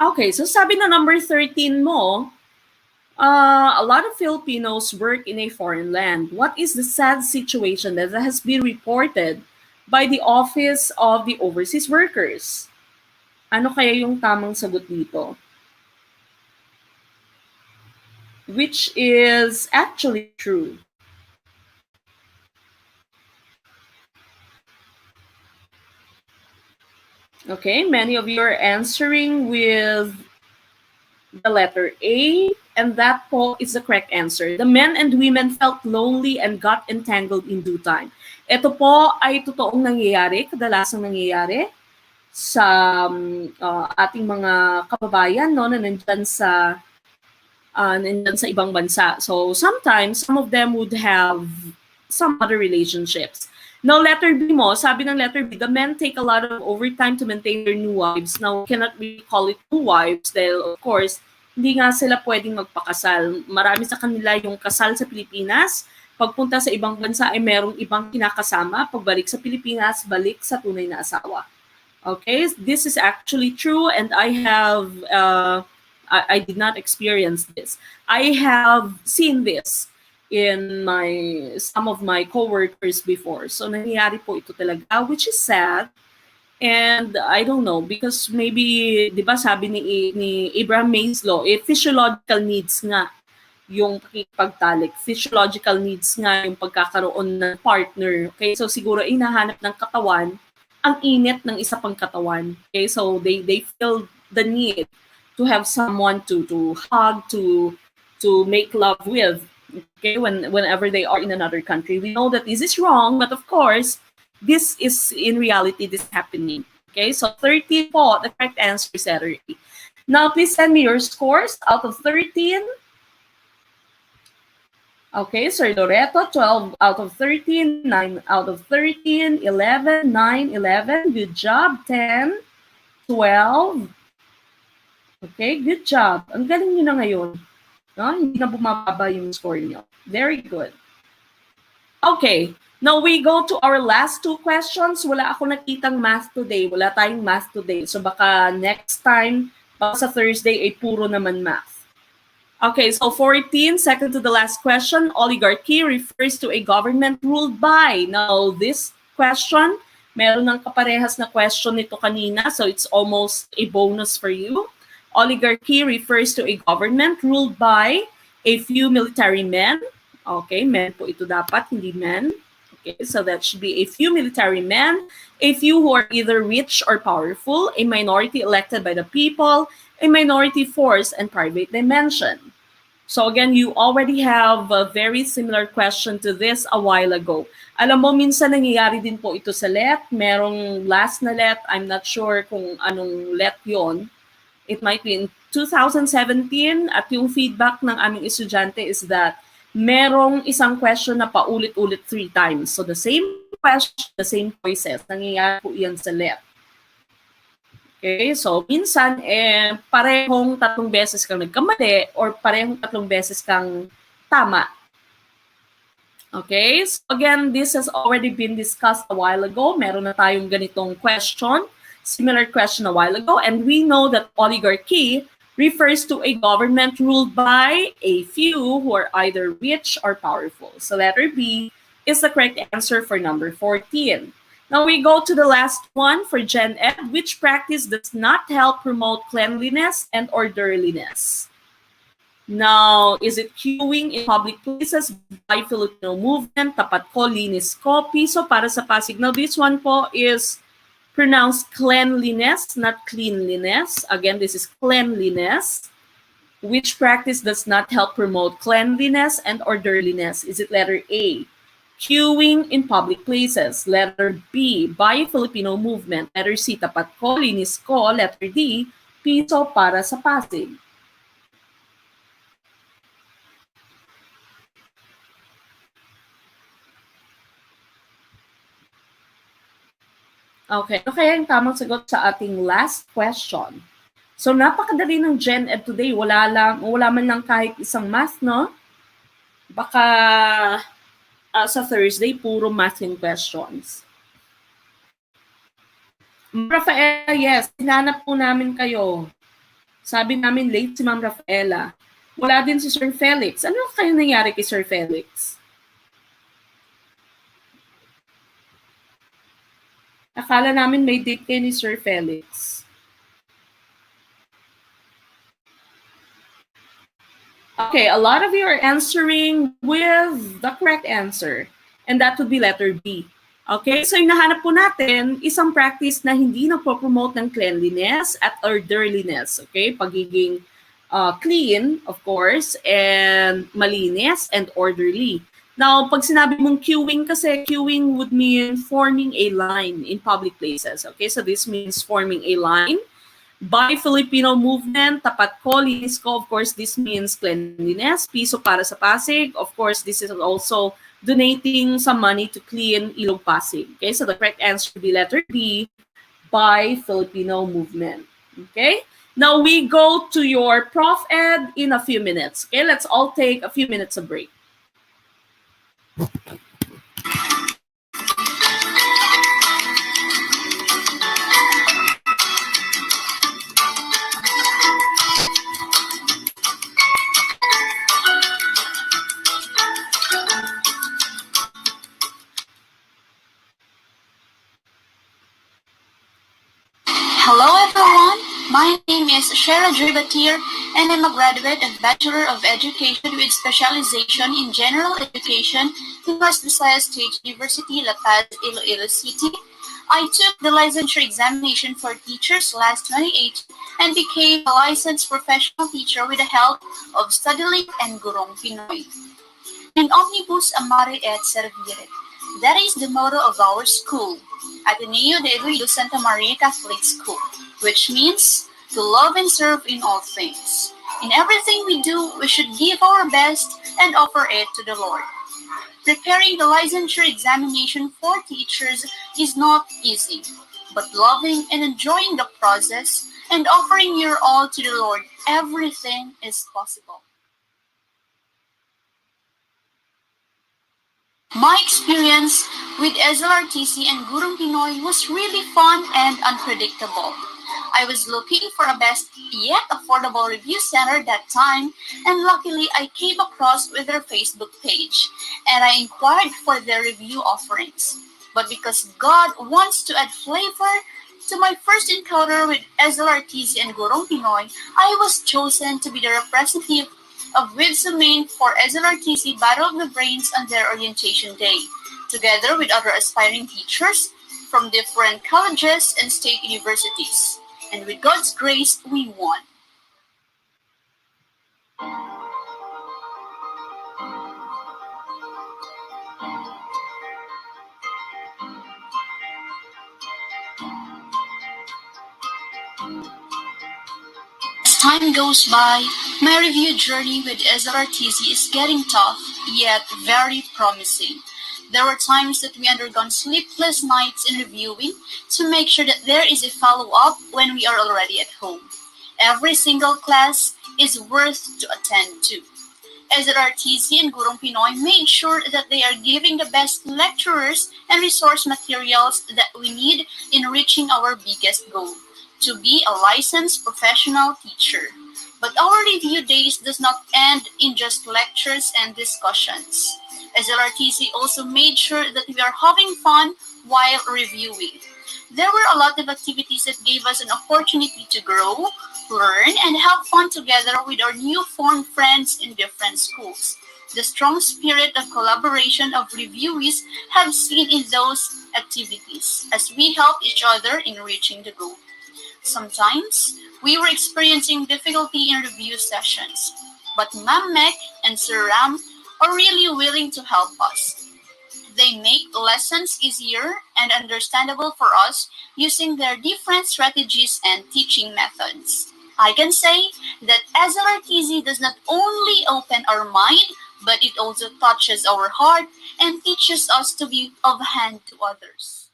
Okay, so sabi na number 13 mo, a lot of Filipinos work in a foreign land. What is the sad situation that has been reported by the Office of the Overseas Workers? Ano kaya yung tamang sagot dito? Which is actually true. Okay, many of you are answering with the letter A, and that po is the correct answer. The men and women felt lonely and got entangled in due time. Ito po ay totoong nangyayari, kadalasang nangyayari sa ating mga kababayan no, na nandyan sa ibang bansa. So sometimes, some of them would have some other relationships. Now, letter B mo, sabi ng letter B, the men take a lot of overtime to maintain their new wives. Now, we cannot really call it new wives dahil, of course, hindi nga sila pwedeng magpakasal. Marami sa kanila yung kasal sa Pilipinas. Pagpunta sa ibang bansa ay merong ibang kinakasama. Pagbalik sa Pilipinas, balik sa tunay na asawa. Okay, this is actually true and I have, I did not experience this. I have seen this in some of my coworkers before. So nangyayari po ito talaga, which is sad. And I don't know, because maybe, di ba sabi ni Abraham Maslow, physiological needs nga yung pakikipagtalik. Physiological needs nga yung pagkakaroon ng partner. Okay, so siguro inahanap ng katawan ang init ng isa pang katawan. Okay, so they feel the need to have someone to hug, to make love with. Okay, whenever they are in another country. We know that this is wrong, but of course, this is in reality, this is happening. Okay, so 30 po, the correct answer is letter A. Now, please send me your scores out of 13. Okay, Sir Loreto, 12 out of 13, 9 out of 13, 11, 9, 11. Good job, 10, 12. Okay, good job. Ang galing nyo na ngayon. No? Hindi na bumababa yung score niyo. Very good. Okay, now we go to our last two questions. Wala ako nakitang math today. Wala tayong math today. So baka next time, baka sa Thursday ay puro naman math. Okay, so 14, second to the last question, oligarchy refers to a government ruled by. Now, this question, meron ng kaparehas na question nito kanina, so it's almost a bonus for you. Oligarchy refers to a government ruled by a few military men. Okay, men po ito dapat, hindi men. Okay, so that should be a few military men, a few who are either rich or powerful, a minority elected by the people, a minority force, and private dimension. So again, you already have a very similar question to this a while ago. Alam mo, minsan nangyayari din po ito sa LET. Merong last na LET. I'm not sure kung anong LET yon. It might be in 2017. At yung feedback ng aming estudyante is that merong isang question na paulit-ulit 3 times. So the same question, the same choices. Nangyayari po yan sa LET. Okay, so minsan parehong 3 beses kang nagkamali or parehong 3 beses kang tama. Okay, so again, this has already been discussed a while ago. Meron na tayong ganitong question, similar question a while ago, and we know that oligarchy refers to a government ruled by a few who are either rich or powerful. So letter B is the correct answer for number 14. Now we go to the last one for GenEd, which practice does not help promote cleanliness and orderliness. Now, is it queuing in public places by Filipino movement? Tapat ko, linis ko, piso para sa Pasig. Now, this one po is pronounced cleanliness, not cleanliness. Again, this is cleanliness. Which practice does not help promote cleanliness and orderliness? Is it letter A? Queuing in public places. Letter B, by Filipino movement. Letter C, tapat ko, linis ko. Letter D, piso para sa Pasig. Okay, ano kaya yung tamang sagot sa ating last question? So napakadali ng GenEd today. Wala man lang kahit isang math, no? Baka sa Thursday, puro mathing questions. Rafaela, yes, hinanap po namin kayo. Sabi namin late si Ma'am Rafaela. Wala din si Sir Felix. Ano kayo nangyari kay Sir Felix? Akala namin may date kayo ni Sir Felix. Okay, a lot of you are answering with the correct answer. And that would be letter B. Okay, so yung nahanap po natin, isang practice na hindi nagpo-promote ng cleanliness at orderliness. Okay, pagiging clean, of course, and malinis and orderly. Now, pag sinabi mong queuing kasi, queuing would mean forming a line in public places. Okay, so this means forming a line. By Filipino movement, tapat ko, linis ko, of course, this means cleanliness. Piso para sa Pasig, of course, this is also donating some money to clean Ilog Pasig. Okay, so the correct answer would be letter B, by Filipino movement. Okay, now we go to your ProfEd in a few minutes. Okay, let's all take a few minutes of break. Hello everyone, my name is Shera Dribatir and I'm a graduate of Bachelor of Education with specialization in General Education in West Visayas State University, La Paz, Iloilo City. I took the licensure examination for teachers last 2018 and became a licensed professional teacher with the help of StudyLink and Gurong Pinoy. And Omnibus Amare et Servire. That is the motto of our school, Ateneo de Iloilo Santa Maria Catholic School, which means to love and serve in all things. In everything we do, we should give our best and offer it to the Lord. Preparing the licensure examination for teachers is not easy, but loving and enjoying the process and offering your all to the Lord, everything is possible. My experience with SLRTC and Gurong Pinoy was really fun and unpredictable. I was looking for a best yet affordable review center that time, and luckily I came across with their Facebook page, and I inquired for their review offerings. But because God wants to add flavor to my first encounter with SLRTC and Gurong Pinoy, I was chosen to be the representative of Wibsumain for SLRTC Battle of the Brains on their orientation day, together with other aspiring teachers from different colleges and state universities. And with God's grace, we won. As time goes by, my review journey with SLRTC is getting tough, yet very promising. There were times that we undergone sleepless nights in reviewing to make sure that there is a follow-up when we are already at home. Every single class is worth to attend to. SLRTC and Gurong Pinoy made sure that they are giving the best lecturers and resource materials that we need in reaching our biggest goal, to be a licensed professional teacher. But our review days does not end in just lectures and discussions. SLRTC also made sure that we are having fun while reviewing. There were a lot of activities that gave us an opportunity to grow, learn, and have fun together with our new-formed friends in different schools. The strong spirit of collaboration of reviewees have seen in those activities as we help each other in reaching the goal. Sometimes, we were experiencing difficulty in review sessions, but Ma'am Mek and Sir Ram are really willing to help us. They make lessons easier and understandable for us using their different strategies and teaching methods. I can say that SLRTC does not only open our mind, but it also touches our heart and teaches us to be of hand to others.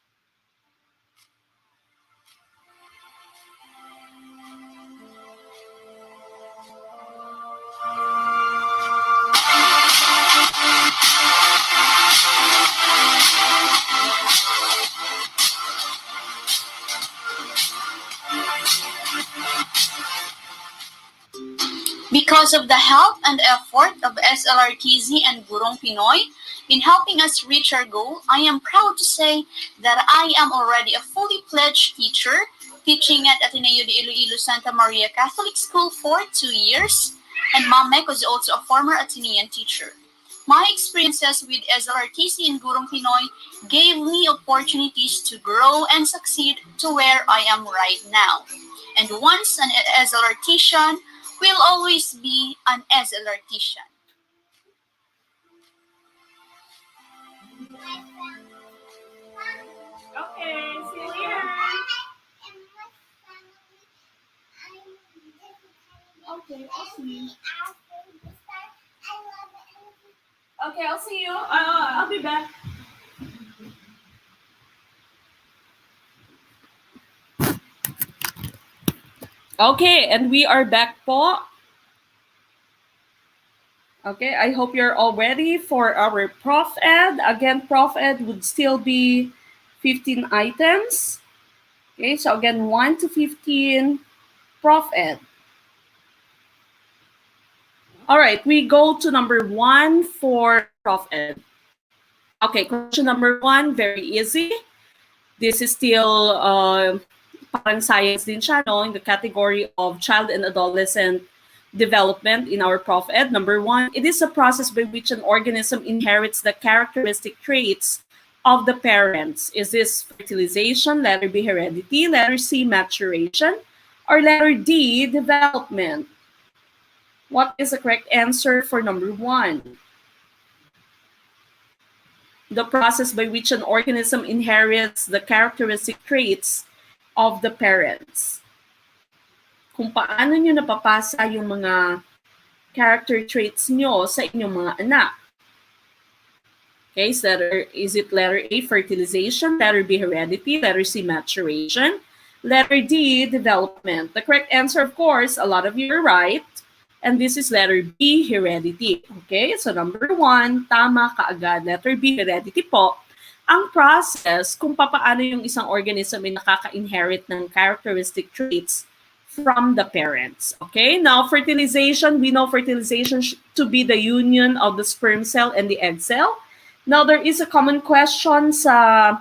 Because of the help and effort of SLRTC and Gurong Pinoy in helping us reach our goal, I am proud to say that I am already a fully pledged teacher, teaching at Ateneo de Iloilo Santa Maria Catholic School for 2 years, and Ma'am Mek was also a former Atenean teacher. My experiences with SLRTC and Gurong Pinoy gave me opportunities to grow and succeed to where I am right now. And once an SLRTian, will always be an SLRTian. Okay, see you later. Okay, I'll see you. Okay, I'll see you. I'll be back. Okay, and we are back po. Okay, I hope you're all ready for our ProfEd. Again, ProfEd would still be 15 items. Okay, so again, 1 to 15, ProfEd. All right, we go to number 1 for ProfEd. Okay, question number 1, very easy. This is still parang science din siya, no? In the category of child and adolescent development in our ProfEd. Number 1, it is a process by which an organism inherits the characteristic traits of the parents. Is this fertilization, letter B, heredity, letter C, maturation, or letter D, development? What is the correct answer for number 1? The process by which an organism inherits the characteristic traits of the parents. Kung paano nyo napapasa yung mga character traits nyo sa inyong mga anak. Okay, so is it letter A, fertilization, letter B, heredity, letter C, maturation, letter D, development? The correct answer, of course, a lot of you are right. And this is letter B, heredity. Okay, so number 1, tama kaagad. Letter B, heredity po. ang process kung papaano yung isang organism ay nakaka-inherit ng characteristic traits from the parents. Okay, now fertilization, we know fertilization to be the union of the sperm cell and the egg cell. Now there is a common question sa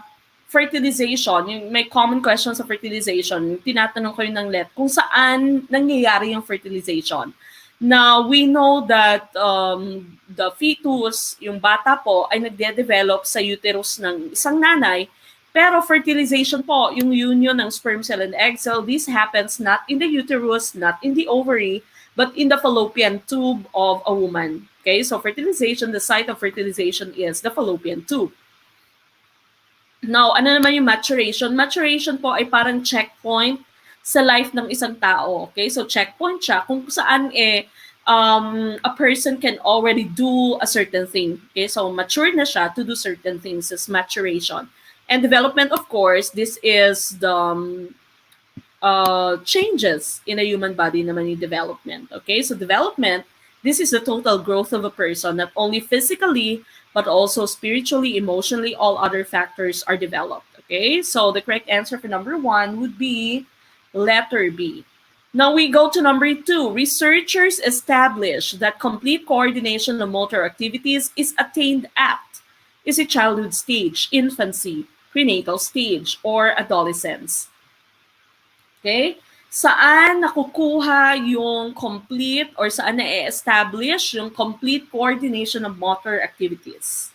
fertilization, may common question sa fertilization, tinatanong ko yun ng let, kung saan nangyayari yung fertilization. Now, we know that the fetus, yung bata po, ay nagde-develop sa uterus ng isang nanay, pero fertilization po, yung union ng sperm cell and egg cell, this happens not in the uterus, not in the ovary, but in the fallopian tube of a woman. Okay, so fertilization, the site of fertilization is the fallopian tube. Now, ano naman yung maturation? Maturation po ay parang checkpoint sa life ng isang tao. Okay, so checkpoint siya kung saan a person can already do a certain thing. Okay, so mature na siya to do certain things is maturation. And development, of course, this is the changes in a human body naman yung development. Okay, so development, this is the total growth of a person, not only physically, but also spiritually, emotionally, all other factors are developed. Okay, so the correct answer for number 1 would be letter B. Now we go to number 2. Researchers establish that complete coordination of motor activities is attained at is a childhood stage, infancy, prenatal stage, or adolescence. Okay? Saan nakukuha yung complete or saan na-establish yung complete coordination of motor activities?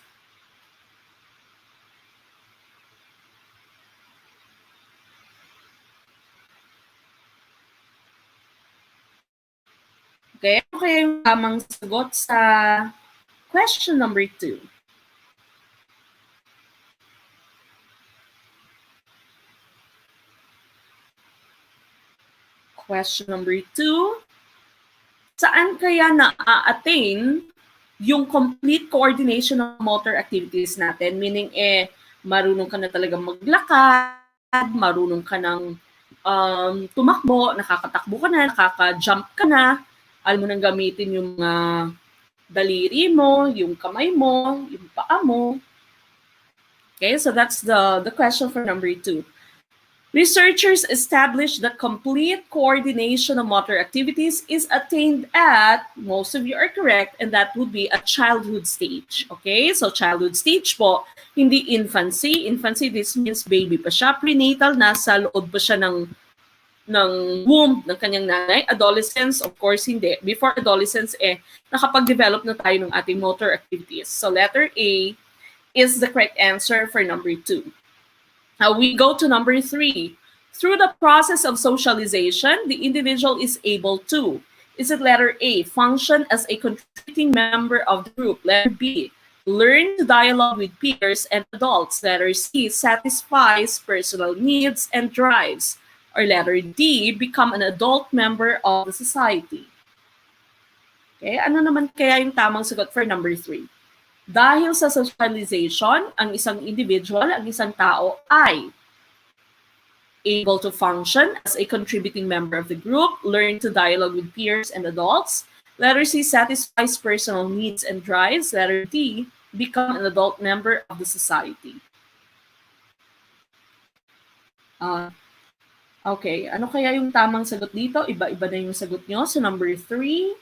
Okay, ano kaya yung tamang sagot sa question number 2? Question number 2, saan kaya na-attain yung complete coordination of motor activities natin? Meaning, marunong ka na talagang maglakad, marunong ka ng tumakbo, nakakatakbo ka na, nakaka-jump ka na, alam mo nang gamitin yung daliri mo, yung kamay mo, yung paa mo. Okay, so that's the question for number 2. Researchers established that complete coordination of motor activities is attained at, most of you are correct, and that would be a childhood stage. Okay, so childhood stage po, hindi infancy. Infancy, this means baby pa siya. Prenatal, nasa loob pa siya ng womb ng kanyang nanay. Adolescence, of course, hindi. Before adolescence, nakapag-develop na tayo ng ating motor activities. So letter A is the correct answer for number 2. Now we go to number 3. Through the process of socialization, the individual is able to, is it letter A, function as a contributing member of the group? Letter B, learn to dialogue with peers and adults. Letter C, satisfies personal needs and drives. Or letter D, become an adult member of the society. Okay, ano naman kaya yung tamang sagot for number 3? Dahil sa socialization, ang isang individual, ang isang tao ay able to function as a contributing member of the group, learn to dialogue with peers and adults. Letter C, satisfies personal needs and drives. Letter D, become an adult member of the society. Okay, ano kaya yung tamang sagot dito? Iba-iba na yung sagot nyo. So number 3,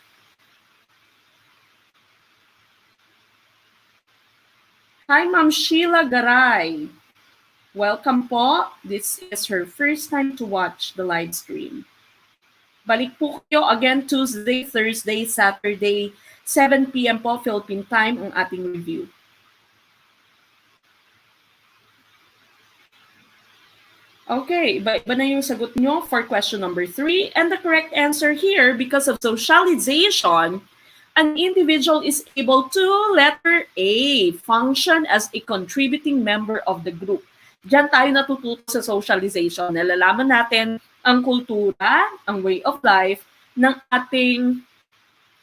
hi, Ma'am Sheila Garay. Welcome po. This is her first time to watch the live stream. Balik po kayo again Tuesday, Thursday, Saturday, 7 p.m. po Philippine time ang ating review. Okay, iba-iba na yung sagot nyo for question number 3. And the correct answer here, because of socialization, an individual is able to, letter A, function as a contributing member of the group. Diyan tayo natututo sa socialization. Nalalaman natin ang kultura, ang way of life ng ating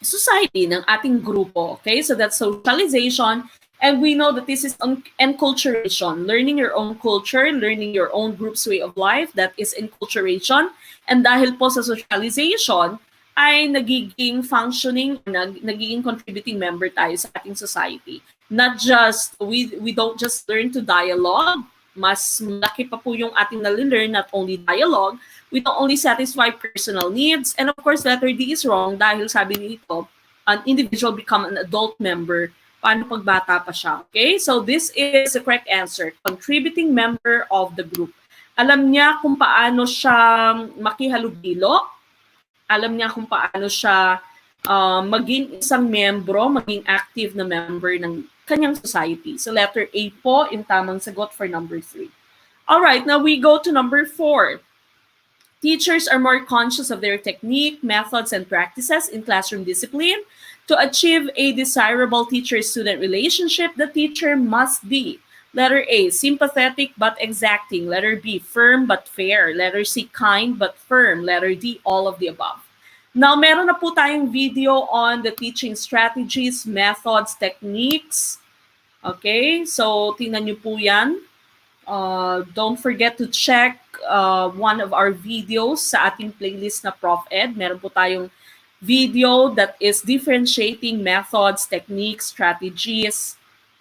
society, ng ating grupo. Okay, so that's socialization. And we know that this is enculturation, learning your own culture, learning your own group's way of life, that is enculturation. And dahil po sa socialization, ay nagiging functioning, nagiging contributing member tayo sa ating society. Not just, we don't just learn to dialogue, mas malaki pa po yung ating nalilearn, not only dialogue, we don't only satisfy personal needs, and of course, letter D is wrong dahil sabi nito, an individual become an adult member, paano pag bata pa siya, okay? So this is the correct answer, contributing member of the group. Alam niya kung paano siya makihalubilo, alam niya kung paano siya maging isang membro, maging active na member ng kanyang society. So letter A po, yung tamang sagot for number 3. All right, now we go to number 4. Teachers are more conscious of their technique, methods, and practices in classroom discipline. To achieve a desirable teacher-student relationship, the teacher must be letter A, sympathetic but exacting. Letter B, firm but fair. Letter C, kind but firm. Letter D, all of the above. Now, meron na po tayong video on the teaching strategies, methods, techniques. Okay, so tingnan nyo po yan. Don't forget to check one of our videos sa ating playlist na ProfEd. Meron po tayong video that is differentiating methods, techniques, strategies.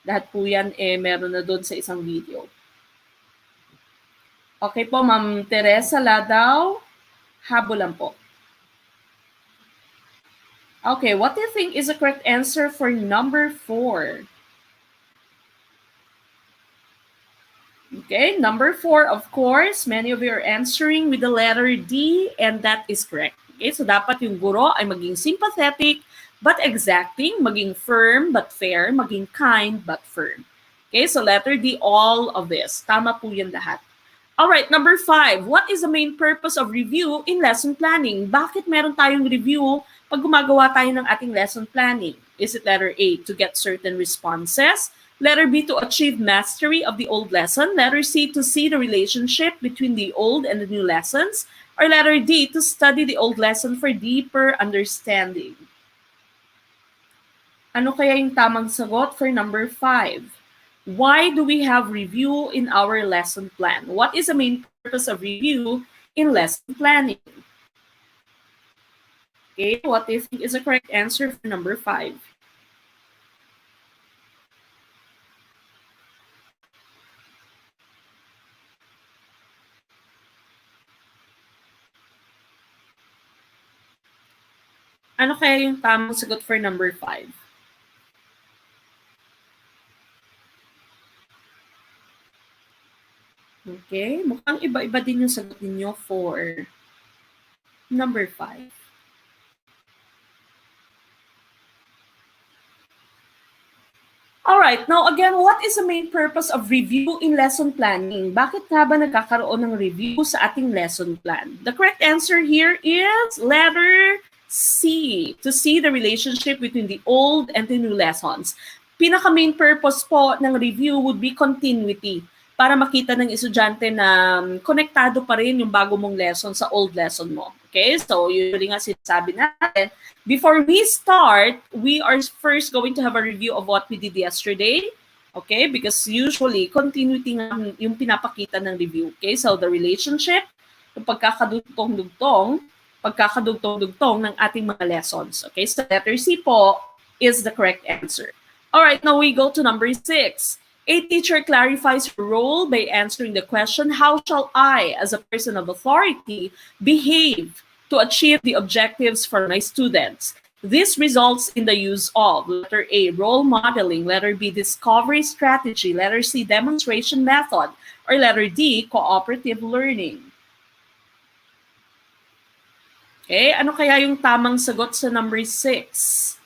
Lahat po yan meron na doon sa isang video. Okay po, Ma'am Teresa Ladaw. Habol lang po. Okay, what do you think is the correct answer for number 4? Okay, number 4, of course, many of you are answering with the letter D, and that is correct. Okay, so dapat yung guro ay maging sympathetic but exacting, maging firm but fair, maging kind but firm. Okay, so letter D, all of this. Tama po yan lahat. All right, number 5, what is the main purpose of review in lesson planning? Bakit meron tayong review pag gumagawa tayo ng ating lesson planning? Is it letter A, to get certain responses? Letter B, to achieve mastery of the old lesson. Letter C, to see the relationship between the old and the new lessons. Or letter D, to study the old lesson for deeper understanding. Ano kaya yung tamang sagot for number 5? Why do we have review in our lesson plan? What is the main purpose of review in lesson planning? Okay, what do you think is the correct answer for number 5? Ano kaya yung tamang sagot for number 5? Okay, mukhang iba-iba din yung sagot ninyo for number 5. Alright, now again, what is the main purpose of review in lesson planning? Bakit nga ba nagkakaroon ng review sa ating lesson plan? The correct answer here is letter C, to see the relationship between the old and the new lessons. Pinaka-main purpose po ng review would be continuity, para makita ng estudyante na konektado pa rin yung bago mong lesson sa old lesson mo. Okay, so usually nga sinasabi natin, before we start, we are first going to have a review of what we did yesterday. Okay, because usually continuity nga yung pinapakita ng review. Okay, so the relationship, yung pagkakadugtong-dugtong ng ating mga lessons. Okay, so letter C po is the correct answer. All right, now we go to number 6. A teacher clarifies her role by answering the question, how shall I, as a person of authority, behave to achieve the objectives for my students? This results in the use of letter A, role modeling, letter B, discovery strategy, letter C, demonstration method, or letter D, cooperative learning. Okay, ano kaya yung tamang sagot sa number 6?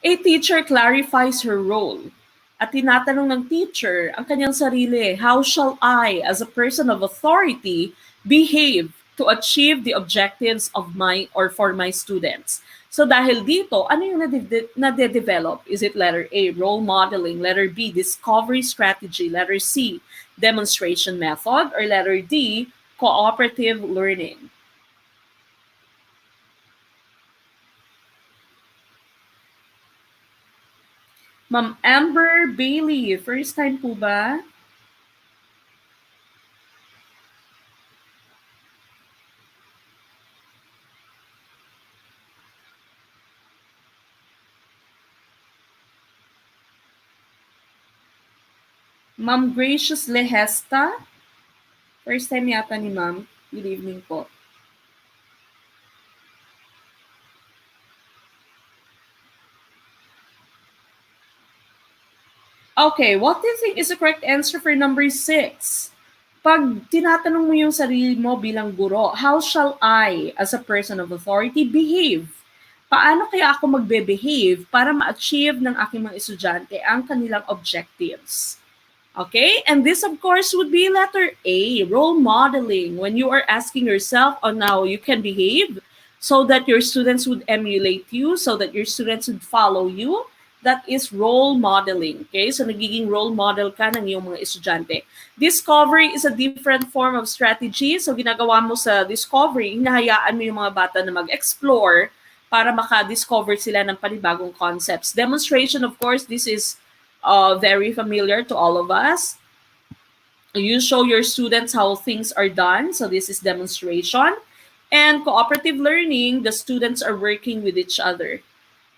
A teacher clarifies her role. At tinatanong ng teacher ang kanyang sarili, how shall I, as a person of authority, behave to achieve the objectives of my or for my students? So dahil dito, ano yung nade-develop? Is it letter A, role modeling, letter B, discovery strategy, letter C, demonstration method, or letter D, cooperative learning? Ma'am Amber Bailey, first time po ba? Ma'am Gracious Lehesta. First time yata ni ma'am. Good evening po. Okay, what do you think is the correct answer for number 6? Pag tinatanong mo yung sarili mo bilang guro, how shall I, as a person of authority, behave? Paano kaya ako magbe-behave para ma-achieve ng aking mga estudyante ang kanilang objectives? Okay, and this of course would be letter A, role modeling. When you are asking yourself on how you can behave so that your students would emulate you, so that your students would follow you, that is role modeling. Okay, so nagiging role model ka ng iyong mga estudyante. Discovery is a different form of strategy. So ginagawa mo sa discovery, hinahayaan mo yung mga bata na mag-explore para maka-discover sila ng panibagong concepts. Demonstration, of course, this is very familiar to all of us. You show your students how things are done. So this is demonstration. And cooperative learning, the students are working with each other.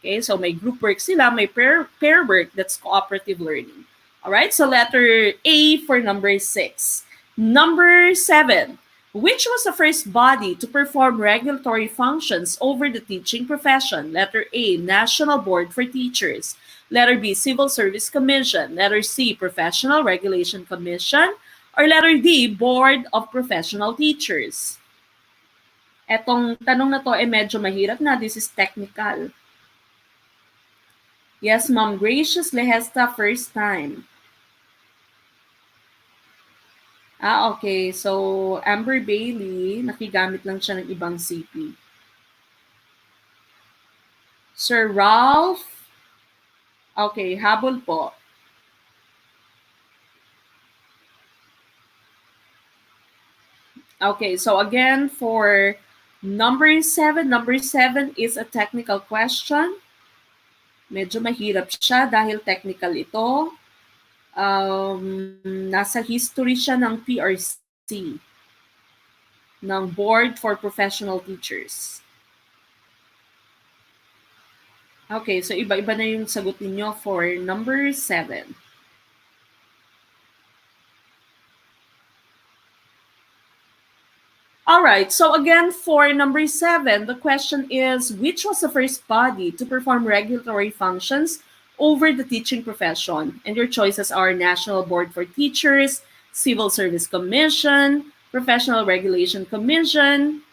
Okay, so may group work sila, may pair work, that's cooperative learning. All right, so letter A for number 6. Number 7. Which was the first body to perform regulatory functions over the teaching profession? Letter A, National Board for Teachers. Letter B, Civil Service Commission. Letter C, Professional Regulation Commission. Or letter D, Board of Professional Teachers. Etong tanong na to ay medyo mahirap na. This is technical. Yes, Ma'am Gracious Lehesta, first time. Okay. So, Amber Bailey, nakigamit lang siya ng ibang CP. Sir Ralph, okay, habol po. Okay, so again, for number 7 is a technical question. Medyo mahirap siya dahil technical ito. Nasa history siya ng PRC, ng Board for Professional Teachers. Okay, so iba-iba na yung sagot ninyo for number 7. All right, so again, for number 7, the question is, which was the first body to perform regulatory functions over the teaching profession? And your choices are National Board for Teachers, Civil Service Commission, Professional Regulation Commission,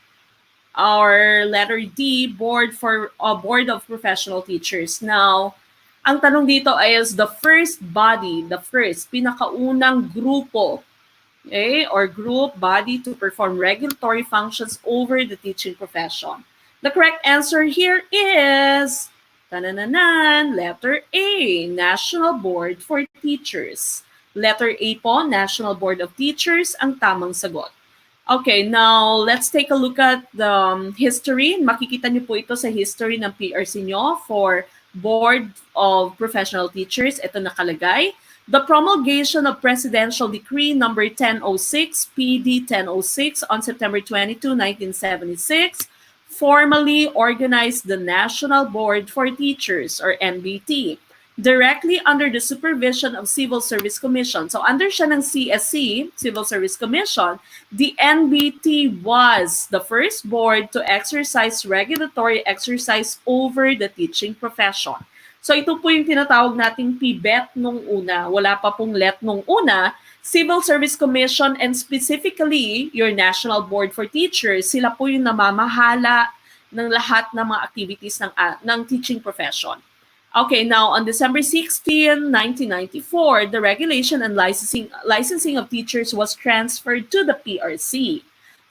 or letter D, Board of Professional Teachers. Now, ang tanong dito is the first body, pinakaunang grupo, okay, or group body to perform regulatory functions over the teaching profession. The correct answer here is letter A, National Board for Teachers. Letter A po, National Board of Teachers, ang tamang sagot. Okay, now let's take a look at the history. Makikita niyo po ito sa history ng PRC nyo for Board of Professional Teachers. Ito nakalagay. The promulgation of Presidential Decree number 1006, PD 1006 on September 22, 1976, formally organized the National Board for Teachers, or NBT, directly under the supervision of Civil Service Commission. So under siya ng CSC, Civil Service Commission, the NBT was the first board to exercise regulatory exercise over the teaching profession. So ito po yung tinatawag nating PBET nung una. Wala pa pong LET nung una. Civil Service Commission and specifically your National Board for Teachers, sila po yung namamahala ng lahat ng mga activities ng teaching profession. Okay, now on December 16, 1994, the regulation and licensing of teachers was transferred to the PRC.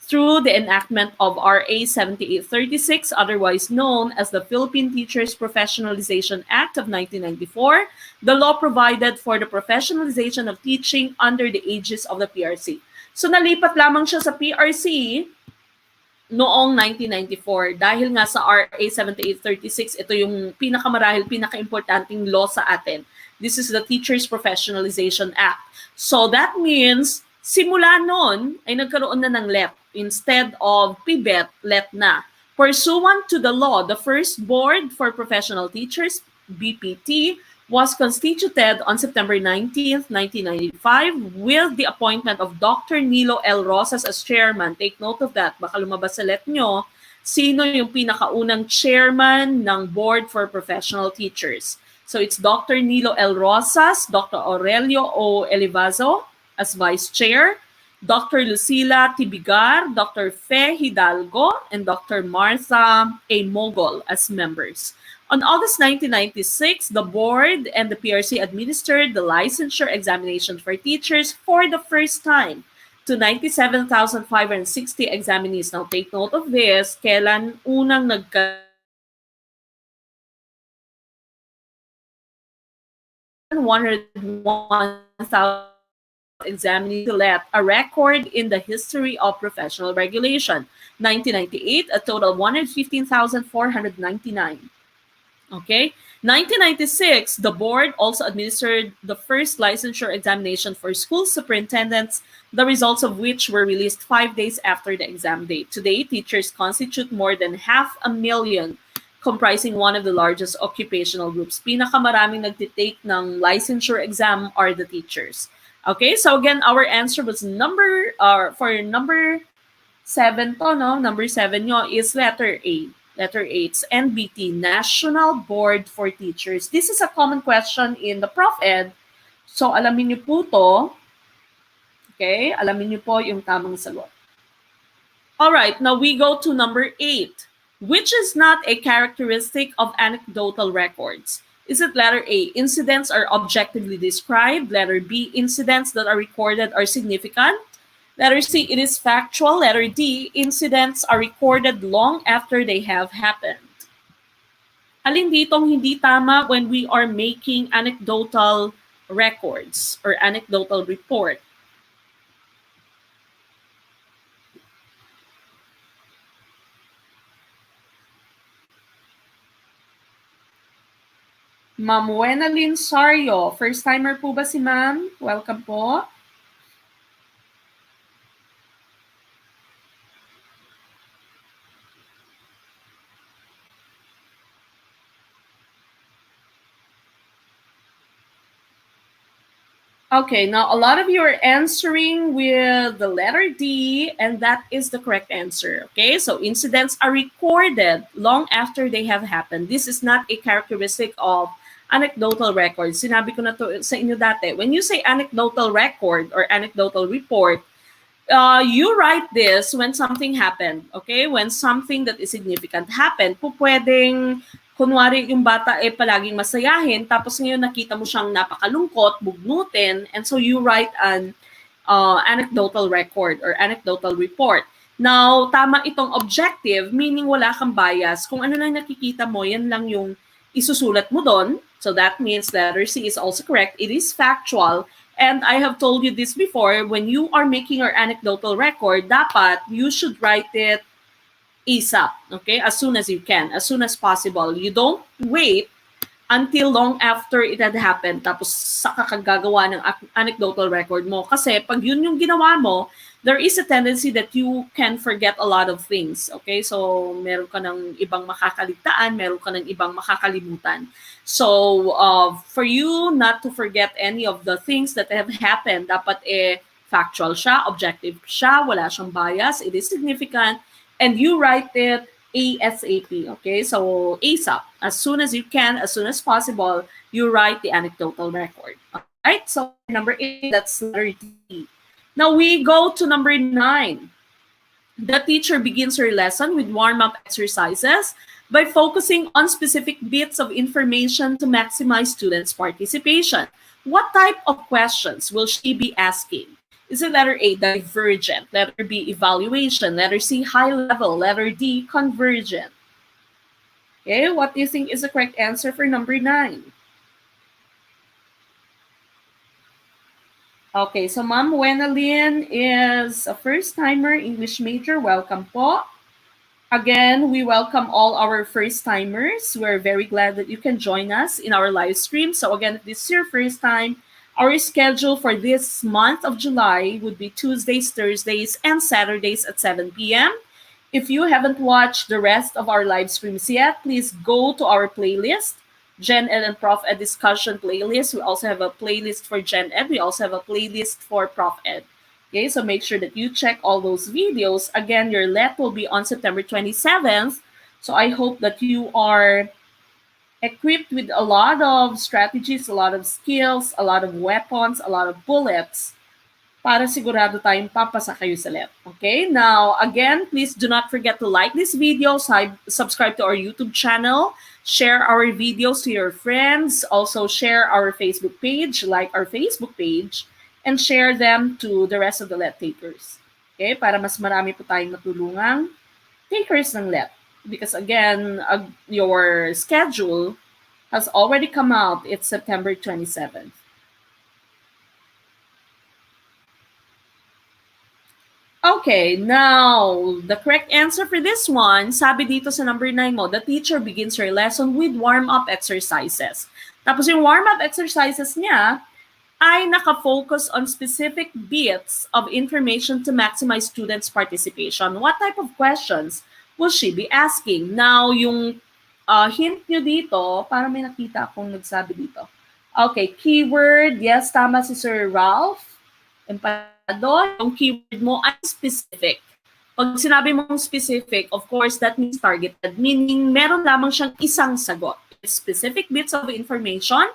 Through the enactment of RA 7836, otherwise known as the Philippine Teachers Professionalization Act of 1994, the law provided for the professionalization of teaching under the aegis of the PRC. So nalipat lamang siya sa PRC noong 1994 dahil nga sa RA 7836, ito yung pinaka-importanting law sa atin. This is the Teachers Professionalization Act. So that means simula noon ay nagkaroon na ng LET. Instead of PBET, LET na. Pursuant to the law, the first Board for Professional Teachers, BPT, was constituted on September 19th, 1995 with the appointment of Dr. Nilo L. Rosas as chairman. Take note of that. Baka lumabas sa let nyo, sino yung pinakaunang chairman ng Board for Professional Teachers. So it's Dr. Nilo L. Rosas, Dr. Aurelio O. Elivazo as vice chair, Dr. Lucila Tibigar, Dr. Fe Hidalgo, and Dr. Martha A. Mogol as members. On August 1996, the board and the PRC administered the licensure examination for teachers for the first time to 97,560 examinees. Now take note of this, kailan unang $101,000 examinees to let a record in the history of professional regulation. 1998, a total of 115,499. Okay. 1996, the board also administered the first licensure examination for school superintendents, the results of which were released 5 days after the exam date. Today, teachers constitute more than 500,000, comprising one of the largest occupational groups. Pinakamaraming nagtitake ng licensure exam are the teachers. Okay, so again, our answer was for number 7 to, no? Number 7 nyo is letter A. Letter A, it's NBT, National Board for Teachers. This is a common question in the ProfEd. So, alamin niyo po to. Okay, alamin niyo po yung tamang sagot. Alright, now we go to number 8. Which is not a characteristic of anecdotal records? Is it letter A, incidents are objectively described? Letter B, incidents that are recorded are significant? Letter C, it is factual. Letter D, incidents are recorded long after they have happened. Alin ditong hindi tama when we are making anecdotal records or anecdotal report? Ma'am Wenalyn Sario, first timer po ba si ma'am? Welcome po. Okay, now a lot of you are answering with the letter D, and that is the correct answer. Okay, so incidents are recorded long after they have happened. This is not a characteristic of anecdotal records. Sinabi ko na to sa inyo dati. When you say anecdotal record or anecdotal report, you write this when something happened. Okay, when something that is significant happened, pwedeng kunwari yung bata palaging masayahin, tapos ngayon nakita mo siyang napakalungkot, bugnutin, and so you write an anecdotal record or anecdotal report. Now, tama itong objective, meaning wala kang bias. Kung ano lang nakikita mo, yan lang yung isusulat mo doon. So that means letter C is also correct. It is factual. And I have told you this before, when you are making your anecdotal record, dapat you should write it ASAP, okay? As soon as you can, as soon as possible. You don't wait until long after it had happened, tapos saka ka gagawa ng anecdotal record mo. Kasi pag yun yung ginawa mo, there is a tendency that you can forget a lot of things, okay? So, meron ka ng ibang makakaligtaan, meron ka ng ibang makakalimutan. So, for you not to forget any of the things that have happened, dapat factual siya, objective siya, wala siyang bias, it is significant, and you write it ASAP, okay? So ASAP, as soon as you can, as soon as possible, you write the anecdotal record. All right, so number 8, that's letter D. Now we go to number 9. The teacher begins her lesson with warm-up exercises by focusing on specific bits of information to maximize students' participation. What type of questions will she be asking? Is it letter A, divergent, letter B, evaluation, letter C, high level, letter D, convergent? Okay, what do you think is the correct answer for number 9? Okay, so Ma'am Wenalyn is a first-timer English major. Welcome po. Again, we welcome all our first-timers. We're very glad that you can join us in our live stream. So again, if this is your first time, our schedule for this month of July would be Tuesdays, Thursdays, and Saturdays at 7 p.m. If you haven't watched the rest of our live streams yet, please go to our playlist. GenEd and ProfEd discussion playlist. We also have a playlist for GenEd. We also have a playlist for ProfEd. Okay, so make sure that you check all those videos. Again, your let will be on September 27th. So I hope that you are equipped with a lot of strategies, a lot of skills, a lot of weapons, a lot of bullets para sigurado tayong papasa kayo sa let. Okay? Now, again, please do not forget to like this video, subscribe to our YouTube channel, share our videos to your friends, also share our Facebook page, like our Facebook page, and share them to the rest of the let takers. Okay? Para mas marami po tayong matulungang takers ng let. Because again, your schedule has already come out. It's September 27th. Okay, now, the correct answer for this one, sabi dito sa number 9 mo, the teacher begins her lesson with warm-up exercises. Tapos yung warm-up exercises niya ay nakafocus on specific bits of information to maximize students' participation. What type of questions will she be asking? Now, yung hint nyo dito, para may nakita akong nagsabi dito. Okay, keyword, yes, tama si Sir Ralph. Yung keyword mo ay specific. Pag sinabi mong specific, of course, that means targeted, meaning meron lamang siyang isang sagot. Specific bits of information.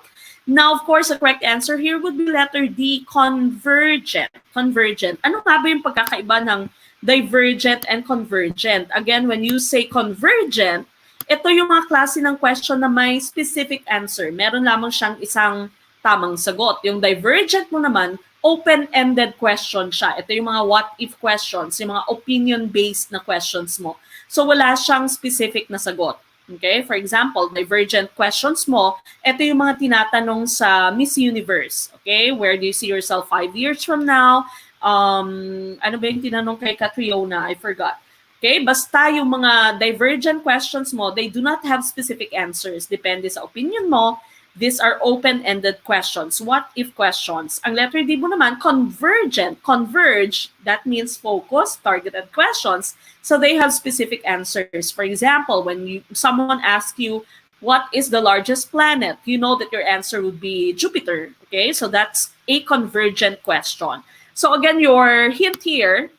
Now, of course, the correct answer here would be letter D, convergent. Convergent. Ano nga ba yung pagkakaiba ng divergent and convergent? Again, when you say convergent, ito yung mga klase ng question na may specific answer. Meron lamang siyang isang tamang sagot. Yung divergent mo naman, open-ended question siya. Ito yung mga what-if questions, yung mga opinion-based na questions mo. So wala siyang specific na sagot. Okay? For example, divergent questions mo, ito yung mga tinatanong sa Miss Universe. Okay? Where do you see yourself 5 years from now? Ano ba yung tinanong kay Catriona? I forgot. Okay? Basta yung mga divergent questions mo, they do not have specific answers. Depende sa opinion mo. These are open-ended questions. What-if questions. Ang letter D mo naman, convergent. Converge, that means focus, targeted questions. So they have specific answers. For example, when someone asks you, what is the largest planet? You know that your answer would be Jupiter. Okay, so that's a convergent question. So again, your hint here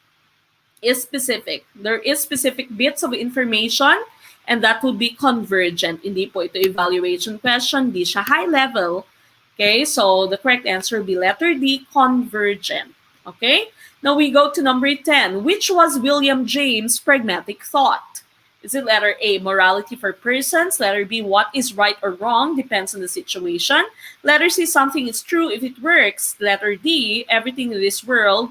is specific. There is specific bits of information and that would be convergent. Hindi po ito evaluation question, hindi siya high level. Okay, so the correct answer would be letter D, convergent. Okay, now we go to number 10. Which was William James' pragmatic thought? Is it letter A, morality for persons? Letter B, what is right or wrong? Depends on the situation. Letter C, something is true if it works. Letter D, everything in this world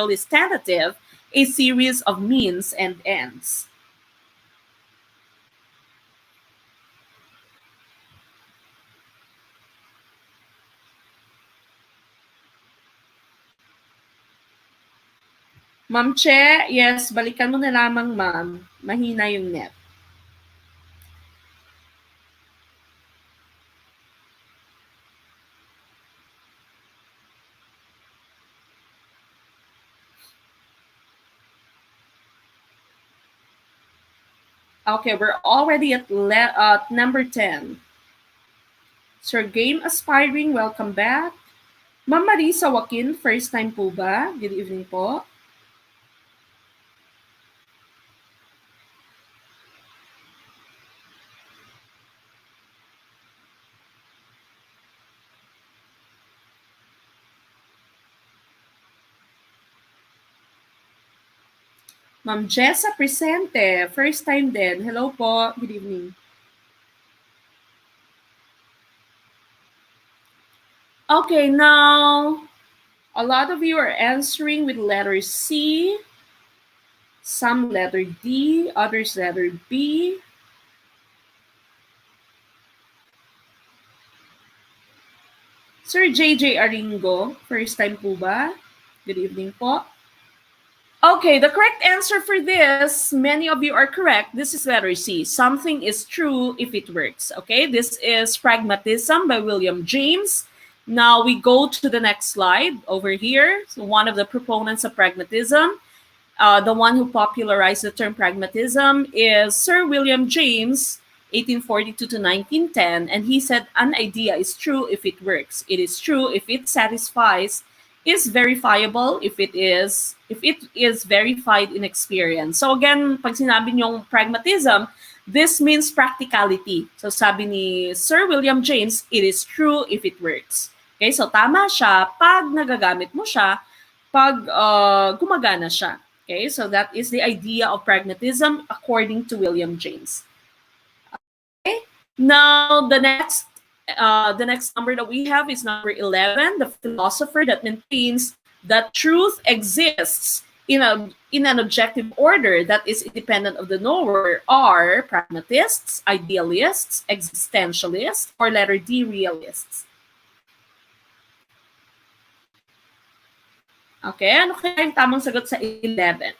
is tentative, a series of means and ends. Ma'am Che, yes, balikan mo na lamang, ma'am. Mahina yung net. Okay, we're already at number 10. Sir Game Aspiring, welcome back. Ma'am Marisa Joaquin, first time po ba? Good evening po. Ma'am Jessa Presente, first time din. Hello po, good evening. Okay, now, a lot of you are answering with letter C, some letter D, others letter B. Sir JJ Aringo, first time po ba? Good evening po. Okay, the correct answer for this, many of you are correct. This is letter C. Something is true if it works. Okay, this is Pragmatism by William James. Now we go to the next slide over here. So one of the proponents of pragmatism, the one who popularized the term pragmatism is Sir William James 1842 to 1910, and he said an idea is true if it works. It is true if it satisfies, is verifiable if it is verified in experience. So again, pag sinabi niyong pragmatism, this means practicality. So sabi ni Sir William James, it is true if it works. Okay, so tama siya pag nagagamit mo siya, pag gumagana siya. Okay, so that is the idea of pragmatism according to William James. Okay, now the next number that we have is number 11, the philosopher that maintains that truth exists in an objective order that is independent of the knower are pragmatists, idealists, existentialists, or letter D, realists. Okay, ano kaya yung tamang sagot sa 11?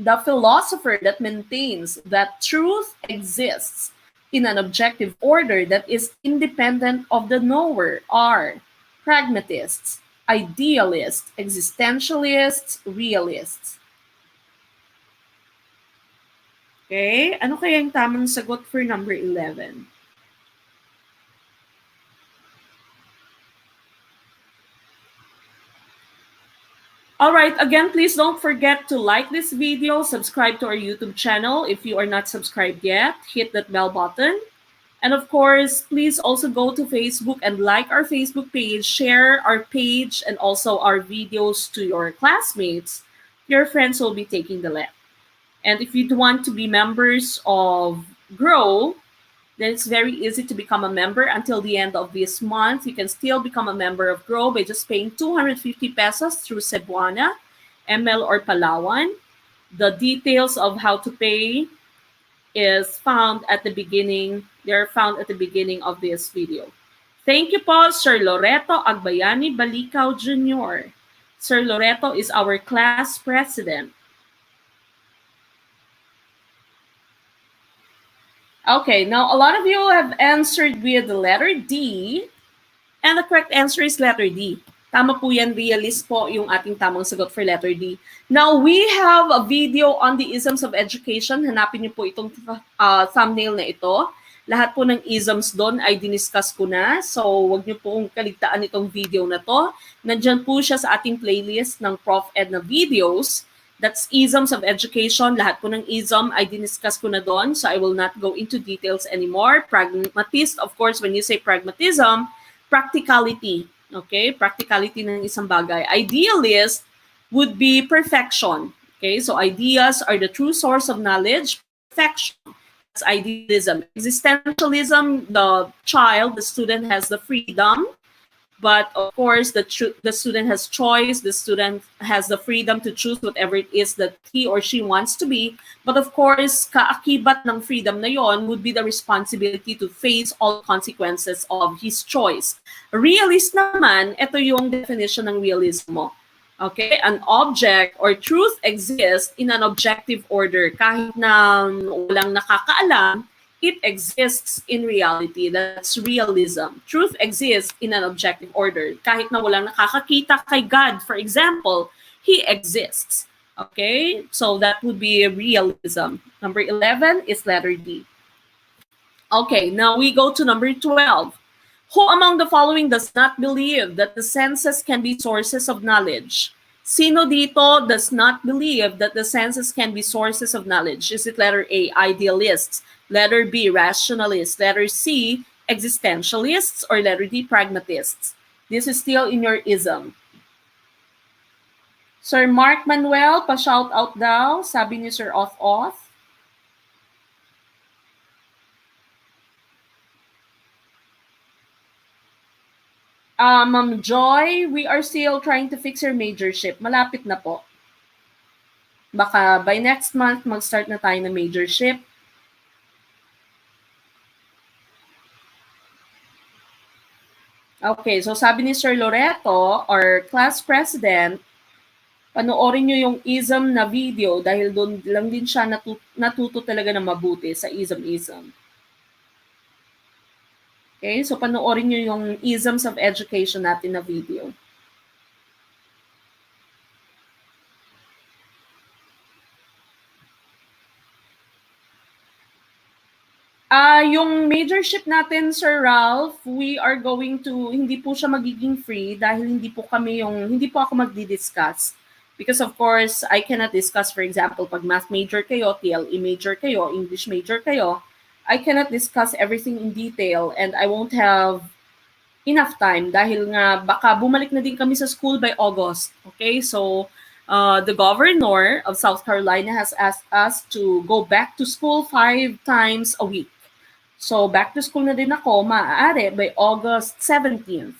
The philosopher that maintains that truth exists in an objective order that is independent of the knower are pragmatists, idealists, existentialists, realists. Okay, ano kaya yung tamang sagot for number 11? All right, again, please don't forget to like this video, subscribe to our YouTube channel if you are not subscribed yet, hit that bell button. And of course, please also go to Facebook and like our Facebook page, share our page and also our videos to your classmates. Your friends will be taking the lead. And if you want to be members of Grow, then it's very easy to become a member. Until the end of this month, you can still become a member of Grow by just paying 250 pesos through Cebuana, ML, or Palawan. The details of how to pay is found at the beginning. They're found at the beginning of this video. Thank you po, Sir Loreto Agbayani Balikaw Jr. Sir Loreto is our class president. Okay, now a lot of you have answered with the letter D, and the correct answer is letter D. Tama po yan, realist po yung ating tamang sagot for letter D. Now, we have a video on the isms of education. Hanapin niyo po itong thumbnail na ito. Lahat po ng isms doon ay diniscuss ko na. So, wag niyo pong kaligtaan itong video na to. Nandyan po siya sa ating playlist ng ProfEd na videos. That's isms of education. Lahat po ng ism ay diniscuss ko na doon. So I will not go into details anymore. Pragmatist, of course, when you say pragmatism, practicality. Okay? Practicality ng isang bagay. Idealist would be perfection. Okay? So ideas are the true source of knowledge. Perfection. That's idealism. Existentialism, the student has the freedom. But of course, the student has choice. The student has the freedom to choose whatever it is that he or she wants to be. But of course, kaakibat ng freedom na yon would be the responsibility to face all consequences of his choice. Realist naman, ito yung definition ng realism mo. Okay? An object or truth exists in an objective order. Kahit na walang nakakaalam, it exists in reality. That's realism. Truth exists in an objective order. Kahit na walang nakakakita kay God, for example, He exists. Okay? So that would be realism. Number 11 is letter D. Okay, now we go to number 12. Who among the following does not believe that the senses can be sources of knowledge? Sino dito does not believe that the senses can be sources of knowledge? Is it letter A, idealists? Letter B, rationalists. Letter C, existentialists. Or letter D, pragmatists. This is still in your ism. Sir Mark Manuel, pa-shout out daw. Sabi ni Sir Oth. Ma'am Joy, we are still trying to fix your majorship. Malapit na po. Baka by next month, mag-start na tayo ng majorship. Okay, so sabi ni Sir Loreto, our class president, panoorin nyo yung ism na video dahil doon lang din siya natuto talaga na mabuti sa ism. Okay, so panoorin nyo yung isms of education natin na video. Yung majorship natin, Sir Ralph, we are going to, hindi po siya magiging free dahil hindi po ako magdi-discuss. Because of course, I cannot discuss, for example, pag math major kayo, TLE major kayo, English major kayo, I cannot discuss everything in detail and I won't have enough time dahil nga baka bumalik na din kami sa school by August. Okay, so the governor of South Carolina has asked us to go back to school 5 times a week. So back to school na din ako, maaari by August 17th.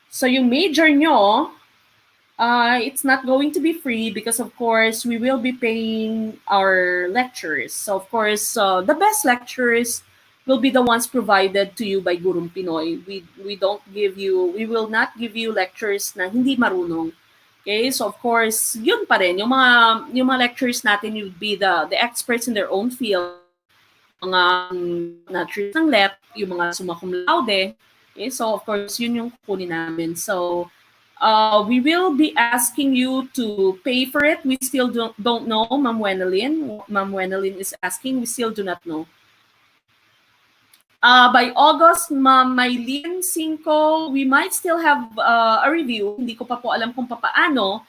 So yung major nyo, it's not going to be free because of course we will be paying our lecturers. So of course, the best lecturers will be the ones provided to you by Gurong Pinoy. We will not give you lectures na hindi marunong. Okay, so of course, yun pa rin. Yung mga lecturers natin would be the experts in their own field. Mga naturist ng LEP, yung mga summa cum laude. Okay, so of course, yun yung kukunin namin. So, we will be asking you to pay for it. We still don't know, Ma'am Wenelin. Ma'am Wenelin is asking. We still do not know. By August, Ma'am Maylene Cinco, we might still have a review. Hindi ko pa po alam kung paano.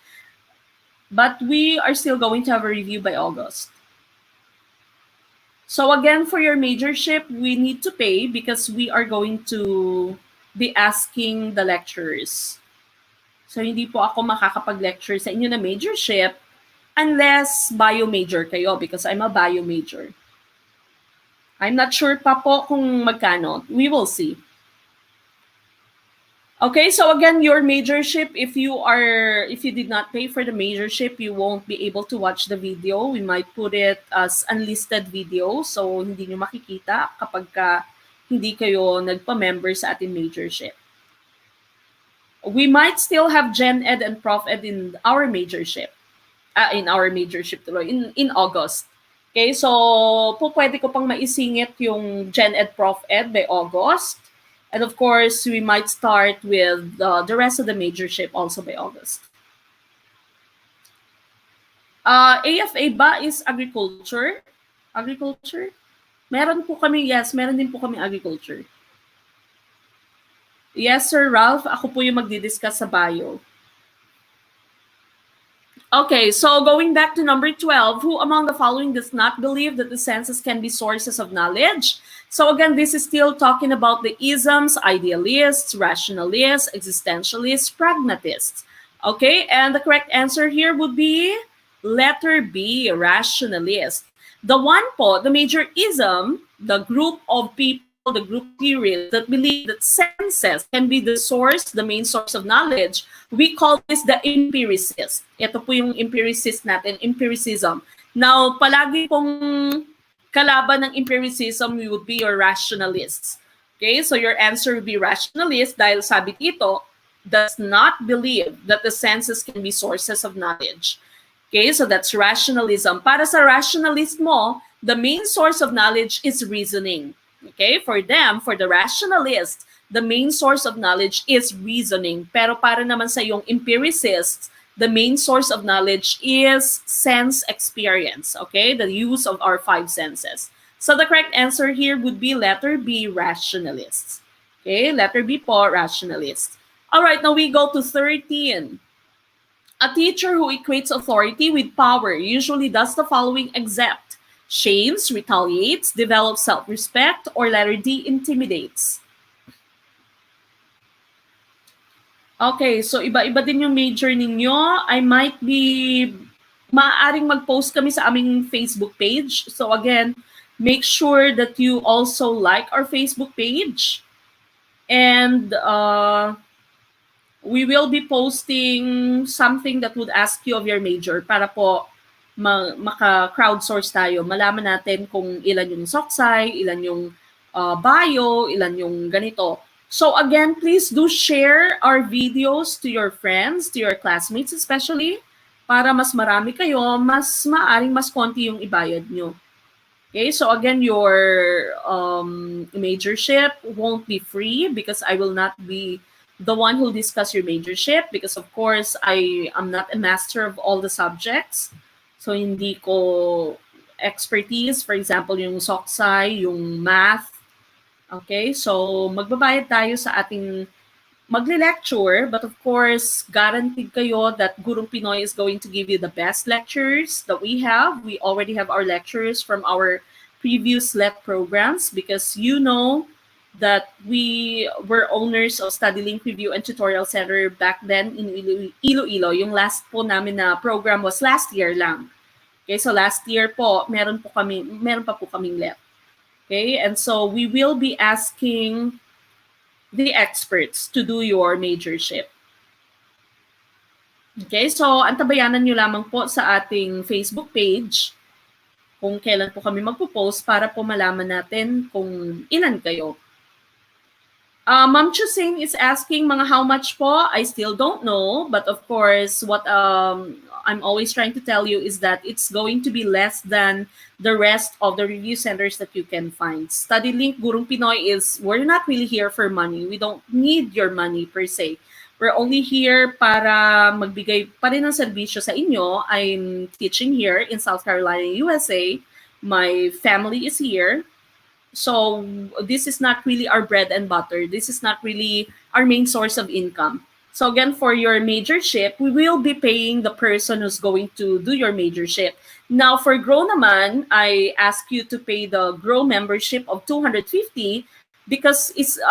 But we are still going to have a review by August. So again, for your majorship, we need to pay because we are going to be asking the lecturers. So hindi po ako makakapag-lecture sa inyo na majorship unless bio major kayo because I'm a bio major. I'm not sure pa po kung magkano. We will see. Okay, so again, your majorship, if you did not pay for the majorship, you won't be able to watch the video. We might put it as unlisted video, so hindi nyo makikita kapag hindi kayo nagpa-member sa ating majorship. We might still have GenEd and ProfEd in our majorship. In August. Okay, so pwede ko pang maisingit yung GenEd ProfEd by August. And of course, we might start with the rest of the majorship also by August. AFA ba is agriculture? Agriculture? Meron din po kami agriculture. Yes, Sir Ralph, ako po yung magdi-discuss sa bio. Okay, so going back to number 12, who among the following does not believe that the senses can be sources of knowledge? So again, this is still talking about the isms, idealists, rationalists, existentialists, pragmatists. Okay, and the correct answer here would be letter B, rationalist. The one po, the major ism, the group of people, the group theories that believe that senses can be the source, the main source of knowledge, we call this the empiricist. Ito po yung empiricist natin, empiricism. Now, palagi pong kalaban ng empiricism would be your rationalists. Okay, so your answer would be rationalist dahil sabi dito, does not believe that the senses can be sources of knowledge. Okay, so that's rationalism. Para sa rationalist mo, the main source of knowledge is reasoning. Okay, for them, for the rationalist, the main source of knowledge is reasoning. Pero para naman sa yung empiricists, the main source of knowledge is sense experience. Okay, the use of our 5 senses. So the correct answer here would be letter B, rationalists. Okay, letter B po, rationalists. All right, now we go to 13. A teacher who equates authority with power usually does the following except shames, retaliates, develops self-respect, or letter D, intimidates. Okay, so iba-iba din yung major ninyo. Maaaring mag-post kami sa aming Facebook page. So again, make sure that you also like our Facebook page. And we will be posting something that would ask you of your major para po maka-crowdsource tayo. Malaman natin kung ilan yung soksay, ilan yung bio, ilan yung ganito. So again, please do share our videos to your friends, to your classmates especially, para mas marami kayo, mas maaring mas konti yung ibayad nyo. Okay, so again, your majorship won't be free because I will not be the one who will discuss your majorship because of course I am not a master of all the subjects. So hindi ko expertise, for example, yung SOCSI, yung math. Okay, so magbabayad tayo sa ating magle-lecture, but of course, guaranteed kayo that Gurong Pinoy is going to give you the best lectures that we have. We already have our lectures from our previous LET programs because you know that we were owners of StudyLink Review and Tutorial Center back then in Iloilo. Yung last po namin na program was last year lang. Okay, so last year po, meron pa po kaming LET. Okay, and so we will be asking the experts to do your majorship. Okay, so antabayanan nyo lamang po sa ating Facebook page kung kailan po kami magpo-post para po malaman natin kung ilan kayo. Ma'am Chusing is asking mga how much po. I still don't know, but of course, what I'm always trying to tell you is that it's going to be less than the rest of the review centers that you can find. StudyLink Gurong Pinoy we're not really here for money. We don't need your money per se. We're only here para magbigay pa rin ng serbisyo sa inyo. I'm teaching here in South Carolina, USA. My family is here. So this is not really our bread and butter. This is not really our main source of income. So again, for your majorship, we will be paying the person who's going to do your majorship. Now, for Grow naman, I ask you to pay the Grow membership of 250 because it's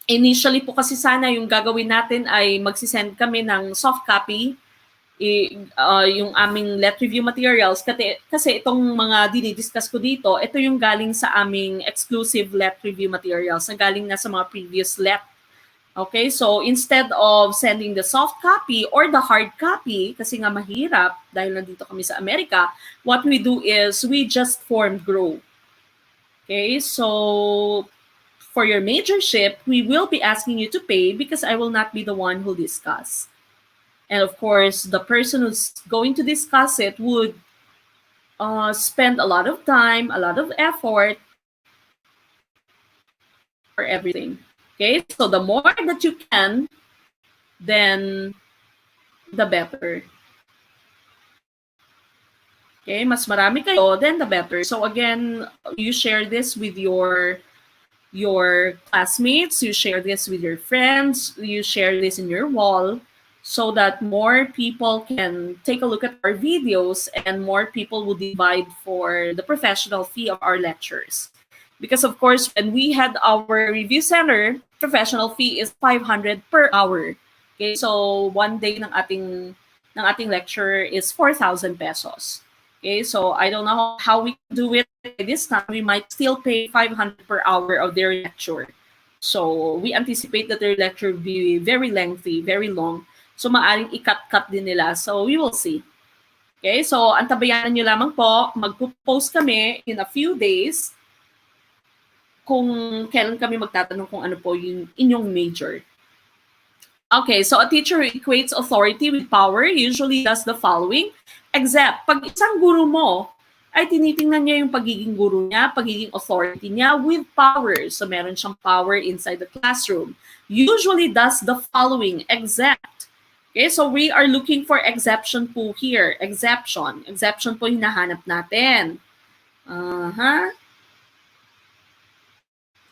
initially po kasi sana yung gagawin natin ay magsisend kami ng soft copy yung aming let review materials kasi itong mga dinidiscuss ko dito, ito yung galing sa aming exclusive let review materials na galing na sa mga previous let. Okay, so instead of sending the soft copy or the hard copy, kasi nga mahirap dahil nandito kami sa Amerika, what we do is we just form Grow. Okay, so for your majorship, we will be asking you to pay because I will not be the one who discuss. And of course, the person who's going to discuss it would spend a lot of time, a lot of effort for everything. Okay, so the more that you can, then the better. Okay, mas marami kayo, then the better. So again, you share this with your classmates, you share this with your friends, you share this in your wall, so that more people can take a look at our videos and more people will divide for the professional fee of our lectures. Because of course, when we had our review center, professional fee is 500 per hour. Okay, so one day ng ating lecture is 4,000 pesos. Okay, so I don't know how we can do it this time. We might still pay 500 per hour of their lecture. So we anticipate that their lecture will be very lengthy, very long. So, maaring i-cut din nila. So, we will see. Okay? So, antabayanan nyo lamang po. Mag-post kami in a few days kung kailan kami magtatanong kung ano po yung inyong major. Okay, so a teacher who equates authority with power usually does the following. Except, pag isang guru mo, ay tinitingnan niya yung pagiging guru niya, pagiging authority niya with power. So, meron siyang power inside the classroom. Usually does the following. Except, okay, so we are looking for exception po here. Exception. Exception po hinahanap natin.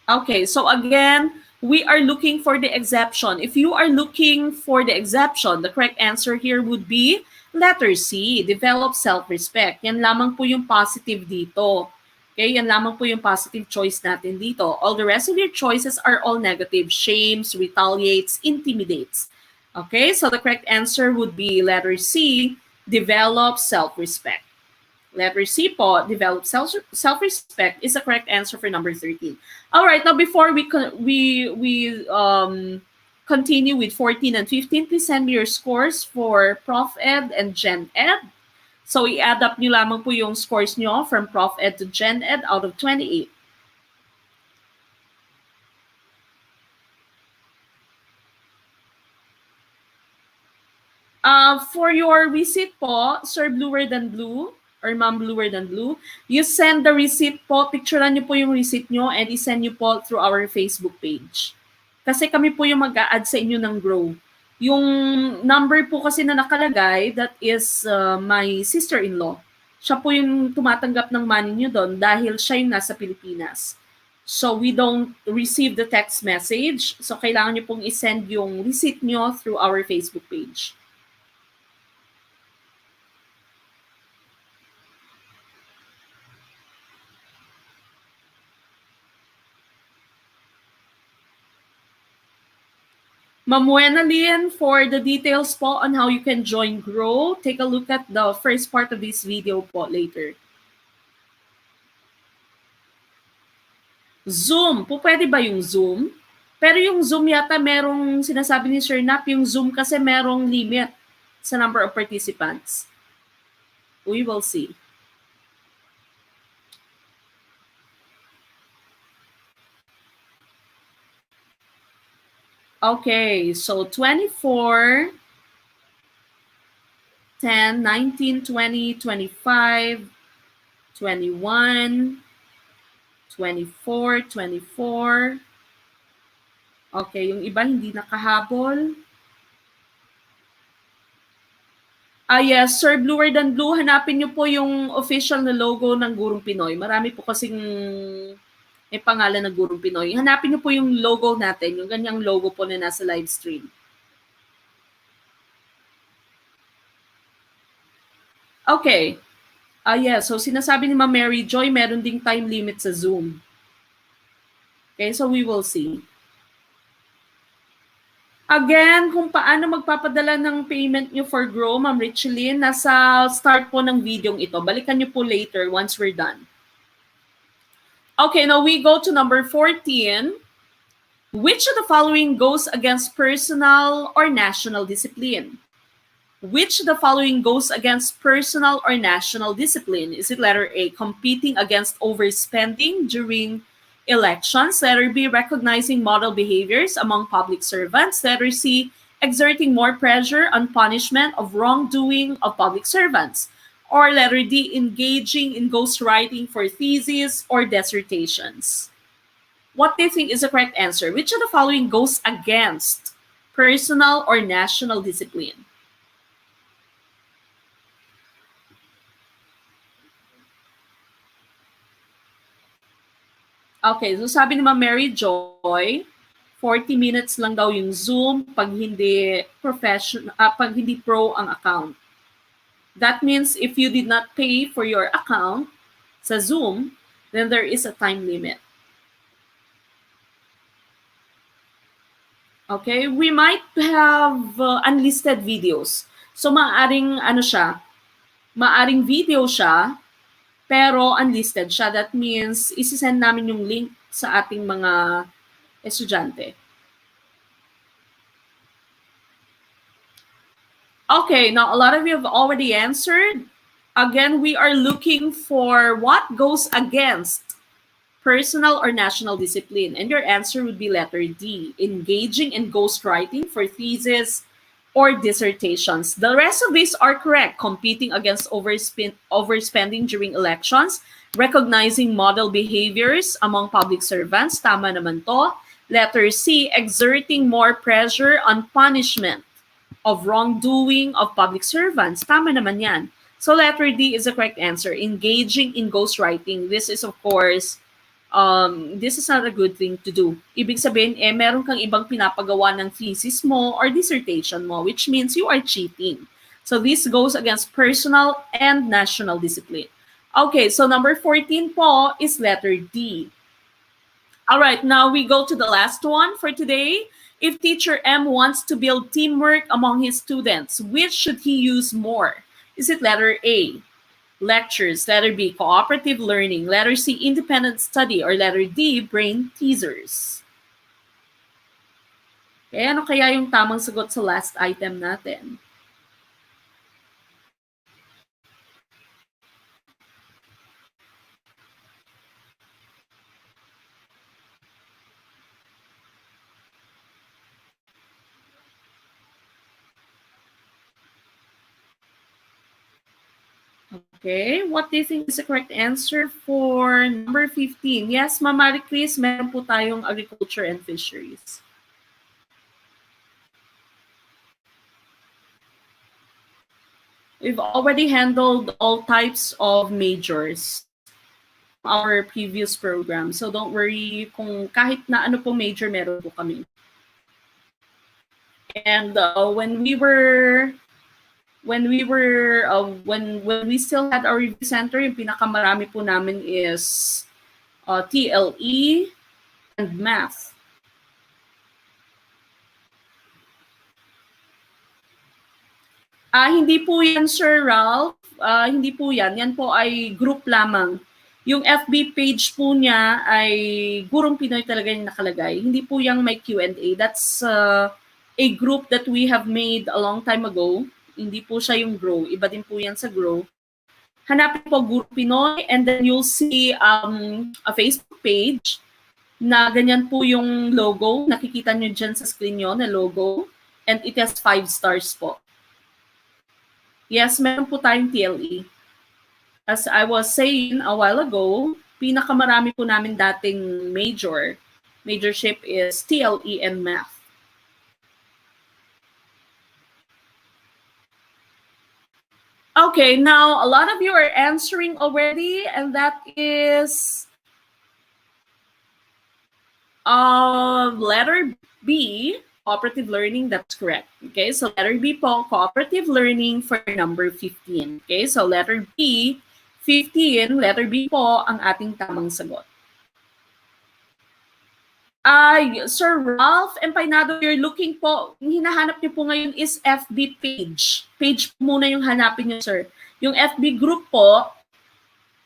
Okay, so again, we are looking for the exception. If you are looking for the exception, the correct answer here would be letter C, develop self-respect. Yan lamang po yung positive dito. Okay, yan lamang po yung positive choice natin dito. All the rest of your choices are all negative. Shames, retaliates, intimidates. Okay, so the correct answer would be letter C, develop self-respect. Letter C po, develop self-respect is the correct answer for number 13. All right, now before we continue with 14 and 15, please send me your scores for ProfEd and GenEd. So i-add up nyo lamang po yung scores nyo from ProfEd to GenEd out of 28. For your receipt po, Sir Bluer Than Blue or Ma'am Bluer Than Blue, you send the receipt po, picturean nyo po yung receipt nyo and i-send nyo po through our Facebook page. Kasi kami po yung mag-a-add sa inyo ng Grow. Yung number po kasi na nakalagay, that is my sister-in-law. siya po yung tumatanggap ng money nyo doon dahil siya yung nasa Pilipinas. So we don't receive the text message. So kailangan nyo pong isend yung receipt nyo through our Facebook page. Mamuena Lin, for the details po on how you can join Grow, take a look at the first part of this video po later. Zoom, po pwede ba yung Zoom? Pero yung Zoom yata merong sinasabi ni Sir Nap, yung Zoom kasi merong limit sa number of participants. We will see. Okay, so 24, 10, 19, 20, 25, 21, 24, 24. Okay, yung iba hindi nakahabol. Yes, Sir Bluer than Blue, hanapin niyo po yung official na logo ng Gurong Pinoy. Marami po kasing may pangalan ng Gurong Pinoy. Hanapin niyo po yung logo natin, yung ganyang logo po na nasa live stream. Okay. Yes, so sinasabi ni Ma'am Mary Joy, meron ding time limit sa Zoom. Okay, so we will see. Again, kung paano magpapadala ng payment nyo for Grow, Ma'am Richelyn, nasa start po ng video ito. Balikan nyo po later once we're done. Okay, now we go to number 14. Which of the following goes against personal or national discipline? Which of the following goes against personal or national discipline? Is it letter A, competing against overspending during elections? Letter B, recognizing model behaviors among public servants? Letter C, exerting more pressure on punishment of wrongdoing of public servants? Or letter D, engaging in ghostwriting for theses or dissertations? What do you think is the correct answer? Which of the following goes against personal or national discipline? Okay, so sabi ni Ma'am Mary Joy, 40 minutes lang daw yung Zoom pag hindi pag hindi pro ang account. That means if you did not pay for your account sa Zoom, then there is a time limit. Okay, we might have unlisted videos. So maaring maaring video siya, pero unlisted siya. That means isi-send namin yung link sa ating mga estudyante. Okay, now a lot of you have already answered. Again, we are looking for what goes against personal or national discipline. And your answer would be letter D, engaging in ghostwriting for theses or dissertations. The rest of these are correct. Competing against overspending during elections, recognizing model behaviors among public servants. Tama naman to. Letter C, exerting more pressure on punishment of wrongdoing of public servants. Tama naman yan. So letter D is the correct answer. Engaging in ghostwriting. This is, of course, this is not a good thing to do. Ibig sabihin, meron kang ibang pinapagawa ng thesis mo or dissertation mo, which means you are cheating. So this goes against personal and national discipline. Okay, so number 14 po is letter D. All right, now we go to the last one for today. If teacher M wants to build teamwork among his students, which should he use more? Is it letter A, lectures, letter B, cooperative learning, letter C, independent study, or letter D, brain teasers? Okay, ano kaya yung tamang sagot sa last item natin? Okay, what do you think is the correct answer for number 15? Yes, Ma'am Marie Chris, meron po tayong agriculture and fisheries. We've already handled all types of majors our previous program. So don't worry kung kahit na ano pong major meron po kami. And when we still had our review center, yung pinakamarami po namin is TLE and math. Hindi po yan, Sir Ralph. Hindi po yan. Yan po ay group lamang. Yung FB page po niya ay Gurong Pinoy talaga yung nakalagay. Hindi po yung may Q&A. That's a group that we have made a long time ago. Hindi po siya yung Grow. Iba din po yan sa Grow. Hanapin po Gurong Pinoy and then you'll see a Facebook page na ganyan po yung logo. Nakikita nyo dyan sa screen nyo na logo. And it has 5 stars po. Yes, meron po tayong TLE. As I was saying a while ago, pinakamarami po namin dating majorship is TLE and math. Okay, now a lot of you are answering already, and that is letter B, cooperative learning. That's correct. Okay, so letter B po, cooperative learning for number 15. Okay, so letter B, 15, letter B po ang ating tamang sagot. Sir Ralph Empanado, you're looking po, yung hinahanap niyo po ngayon is FB page. Page po muna yung hanapin niyo, sir. Yung FB group po,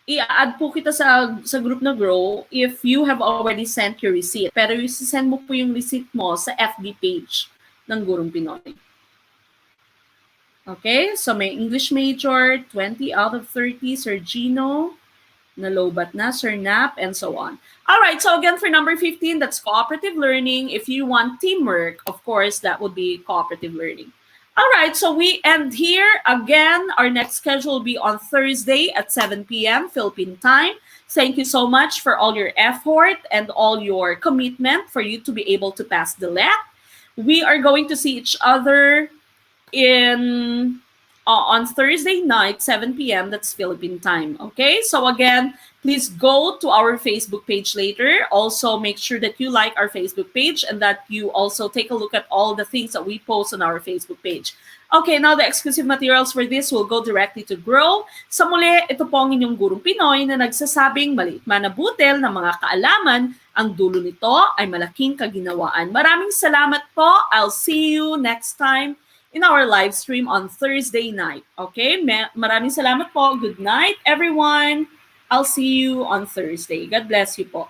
i-add po kita sa group na Grow if you have already sent your receipt. Pero i-send mo po yung receipt mo sa FB page ng Gurong Pinoy. Okay, so may English major, 20 out of 30, Sir Gino, nalobat na, Sir Nap, and so on. All right, so again, for number 15, that's cooperative learning. If you want teamwork, of course, that would be cooperative learning. All right, so we end here. Again, our next schedule will be on Thursday at 7 p.m. Philippine time. Thank you so much for all your effort and all your commitment for you to be able to pass the LET. We are going to see each other on Thursday night, 7 p.m. That's Philippine time. Okay, so again, please go to our Facebook page later. Also, make sure that you like our Facebook page and that you also take a look at all the things that we post on our Facebook page. Okay, now the exclusive materials for this will go directly to Grow. Sa muli, ito po ang inyong Gurong Pinoy na nagsasabing maliit man na butil ng mga kaalaman, ang dulo nito ay malaking kaginawaan. Maraming salamat po. I'll see you next time in our live stream on Thursday night. Okay? Maraming salamat po. Good night, everyone. I'll see you on Thursday. God bless you po.